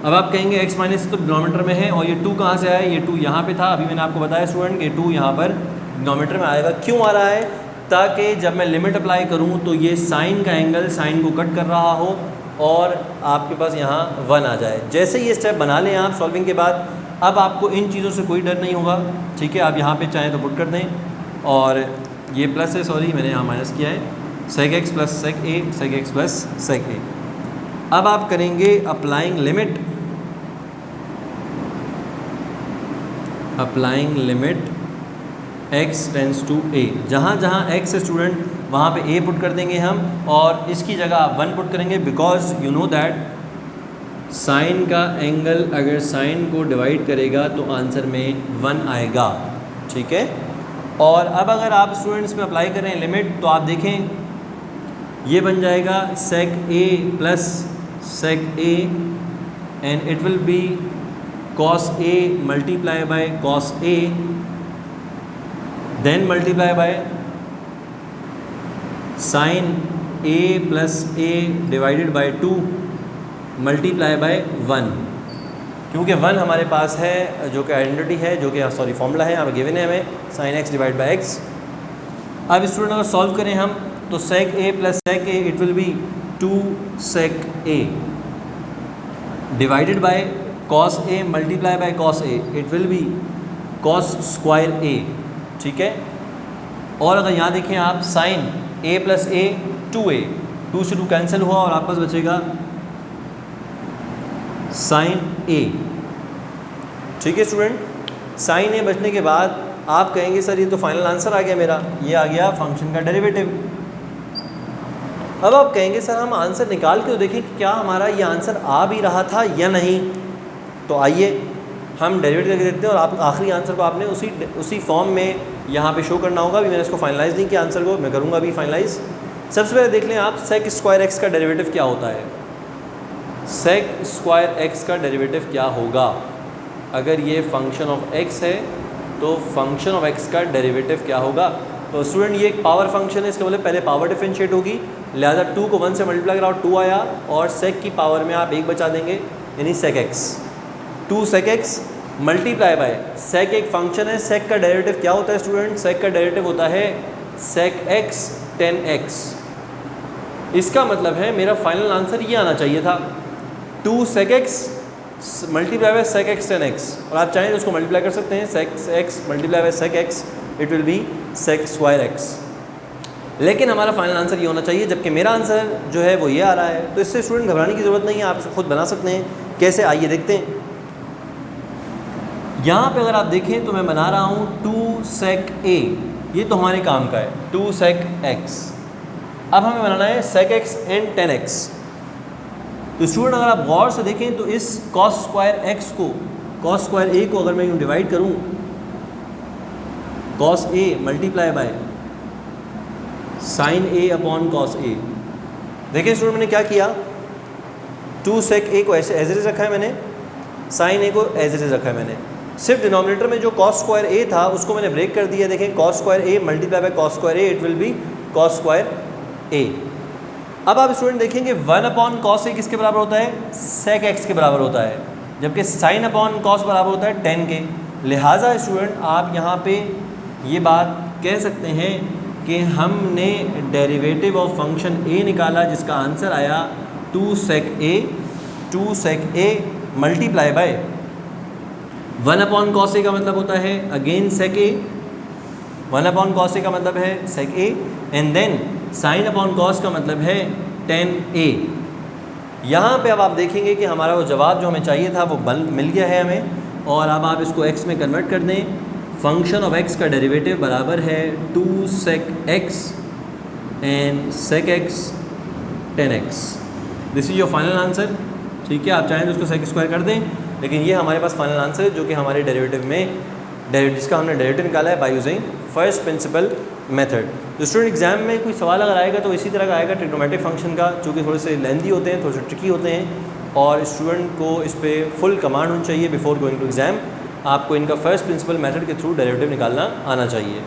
अब आप कहेंगे x माइनस तो डिनोमिनेटर में है और ये 2 कहाँ से आया, ये 2 यहाँ पे था। अभी मैंने आपको बताया स्टूडेंट कि 2 यहाँ पर डिनोमिनेटर में आएगा। क्यों आ रहा है, ताकि जब मैं लिमिट अप्लाई करूँ तो ये साइन का एंगल साइन को कट कर रहा हो और आपके पास यहाँ 1 आ जाए। जैसे ये स्टेप बना लें आप सॉल्विंग के बाद, अब आपको इन चीज़ों से कोई डर नहीं होगा, ठीक है। आप यहाँ पे चाहें तो पुट कर दें और ये प्लस है, सॉरी मैंने यहाँ माइनस किया है, sec x plus sec a, sec x plus sec a. अब आप करेंगे applying limit x tends to a। जहाँ जहाँ x है स्टूडेंट वहाँ पे a पुट कर देंगे हम और इसकी जगह आप 1 पुट करेंगे, because you know that sine का एंगल अगर साइन को डिवाइड करेगा तो आंसर में 1 आएगा, ठीक है। और अब अगर आप स्टूडेंट्स में अप्लाई करें लिमिट तो आप देखें ये बन जाएगा sec a plus sec a and it will be cos a multiply by cos a then multiply by sine a plus a divided by 2 multiply by 1, क्योंकि 1 हमारे पास है जो कि आइडेंटिटी है, जो कि सॉरी फॉर्मूला है, यहाँ गिवन है हमें sine x divide by x। अब स्टूडेंट अगर सॉल्व करें हम तो sec a plus sec a it will be 2 sec a divided by cos a multiply by cos a, it will be cos square a, ठीक है। और अगर यहाँ देखें आप sine a plus a 2a, 2 से 2 कैंसिल हुआ और आपस बचेगा साइन a, ठीक है स्टूडेंट। साइन a बचने के बाद आप कहेंगे सर ये तो फाइनल आंसर आ गया मेरा, ये आ गया फंक्शन का डेरिवेटिव। अब आप कहेंगे सर हम आंसर निकाल के तो देखें क्या हमारा ये आंसर आ भी रहा था या नहीं। तो आइए हम डेरिवेटिव करके देखते हैं, और आप आखिरी आंसर को आपने उसी फॉर्म में यहाँ पे शो करना होगा। अभी मैंने इसको फाइनलाइज नहीं किया आंसर को, मैं करूँगा अभी फाइनलाइज। सबसे पहले देख लें आप सेक स्क्वायर एक्स का डेरिवेटिव क्या होता है। सेक स्क्वायर एक्स का डेरिवेटिव क्या होगा। अगर ये फंक्शन ऑफ एक्स है तो फंक्शन ऑफ एक्स का डेरिवेटिव क्या होगा। तो स्टूडेंट ये एक पावर फंक्शन है, इसका मतलब पहले पावर डिफरेंशिएट होगी, लिहाजा 2 को 1 से मल्टीप्लाई करा और 2 आया, और सेक की पावर में आप 1 बचा देंगे, यानी sec x. 2 sec x multiply by sec एक फंक्शन है, सेक का डेरिवेटिव क्या होता है स्टूडेंट। सेक का डेरिवेटिव होता है सेक एक्स टेन एक्स। इसका मतलब है मेरा फाइनल आंसर ये आना चाहिए था 2 sec x multiply by sec x tan x, और आप चाहें तो उसको मल्टीप्लाई कर सकते हैं, sec x multiply by sec x, it will be sec square x. लेकिन हमारा फाइनल आंसर ये होना चाहिए, जबकि मेरा आंसर जो है वो ये आ रहा है। तो इससे स्टूडेंट घबराने की ज़रूरत नहीं है, आप खुद बना सकते हैं। कैसे, आइए देखते हैं। यहाँ पे अगर आप देखें तो मैं बना रहा हूँ 2 सेक a, ये तो हमारे काम का है 2 सेक x। अब हमें बनाना है सेक x एंड 10x। तो स्टूडेंट अगर आप गौर से देखें तो इस cos स्क्वायर x को, cos स्क्वायर a को अगर मैं यूँ डिवाइड करूँ, cos a multiply by sine a upon cos a। देखिए स्टूडेंट मैंने क्या किया, 2 सेक a को ऐसे एज इट इज रखा है मैंने, साइन a को एज इट इज रखा है मैंने। सिर्फ डिनोमिनेटर में जो cos स्क्वायर a था उसको मैंने ब्रेक कर दिया। देखें cos square a multiply by cos square a, it will be cos square a। अब आप स्टूडेंट देखेंगे 1 अपॉन cos a किसके बराबर होता है, सेक x के बराबर होता है, जबकि साइन अपॉन cos बराबर होता है 10 के। लिहाजा स्टूडेंट आप यहाँ पे ये बात कह सकते हैं कि हमने डेरिवेटिव ऑफ फंक्शन a निकाला, जिसका आंसर आया 2 sec a multiply by 1 upon cos a का मतलब होता है again sec a, 1 upon cos a का मतलब है sec a, and then sine upon cos का मतलब है 10a। यहाँ पे अब आप देखेंगे कि हमारा वो जवाब जो हमें चाहिए था वो मिल गया है हमें। और अब आप इसको x में कन्वर्ट कर दें। फंक्शन ऑफ x का डेरिवेटिव बराबर है 2 sec x and sec x 10x। This is your final answer, ठीक है। आप चाहें तो उसको सेक स्क्वायर कर दें, लेकिन ये हमारे पास फाइनल आंसर है जो कि हमारे डेरिवेटिव में जिसका हमने डेरिवेटिव निकाला है bye using first principle method. तो स्टूडेंट एग्जाम में कोई सवाल अगर आएगा तो इसी तरह का आएगा ट्रिग्नोमेट्रिक फंक्शन का, जो कि थोड़े से लेंथी होते हैं, थोड़े से ट्रिकी होते हैं, और स्टूडेंट को इस पर फुल कमांड होनी चाहिए बिफोर गोइंग टू एग्जाम। आपको इनका फर्स्ट प्रिंसिपल मेथड के थ्रू डेरिवेटिव निकालना आना चाहिए।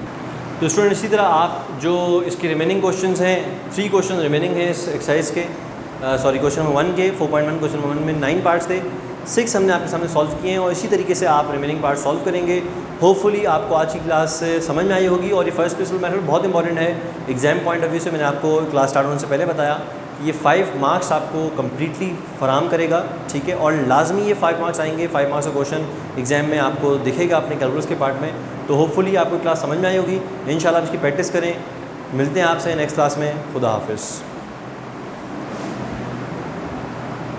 तो स्टूडेंट इसी तरह आप जो इसके रिमेनिंग क्वेश्चंस हैं, 3 क्वेश्चन रिमेनिंग हैं इस एक्सरसाइज के, क्वेश्चन नंबर 1 के 4.1 क्वेश्चन नंबर 1 में 9 पार्ट्स थे, 6 हमने आपके सामने सॉल्व किए हैं, और इसी तरीके से आप रिमेनिंग पार्ट सॉल्व करेंगे। होपफुली आपको आज की क्लास से समझ में आई होगी। और ये फर्स्ट प्रिंसिपल मेथड बहुत इंपॉर्टेंट है एग्जाम पॉइंट ऑफ व्यू से। मैंने आपको क्लास स्टार्ट होने से पहले बताया ये 5 मार्क्स आपको कम्प्लीटली फराम करेगा, ठीक है। और लाजमी ये 5 मार्क्स आएंगे, 5 मार्क्स का क्वेश्चन एग्जाम में आपको दिखेगा अपने कैलकुलस के पार्ट में। तो होपफुली आपको क्लास समझ में आई होगी। इंशाल्लाह इसकी प्रैक्टिस करें। मिलते हैं आपसे नेक्स्ट क्लास में। खुदा हाफिज़।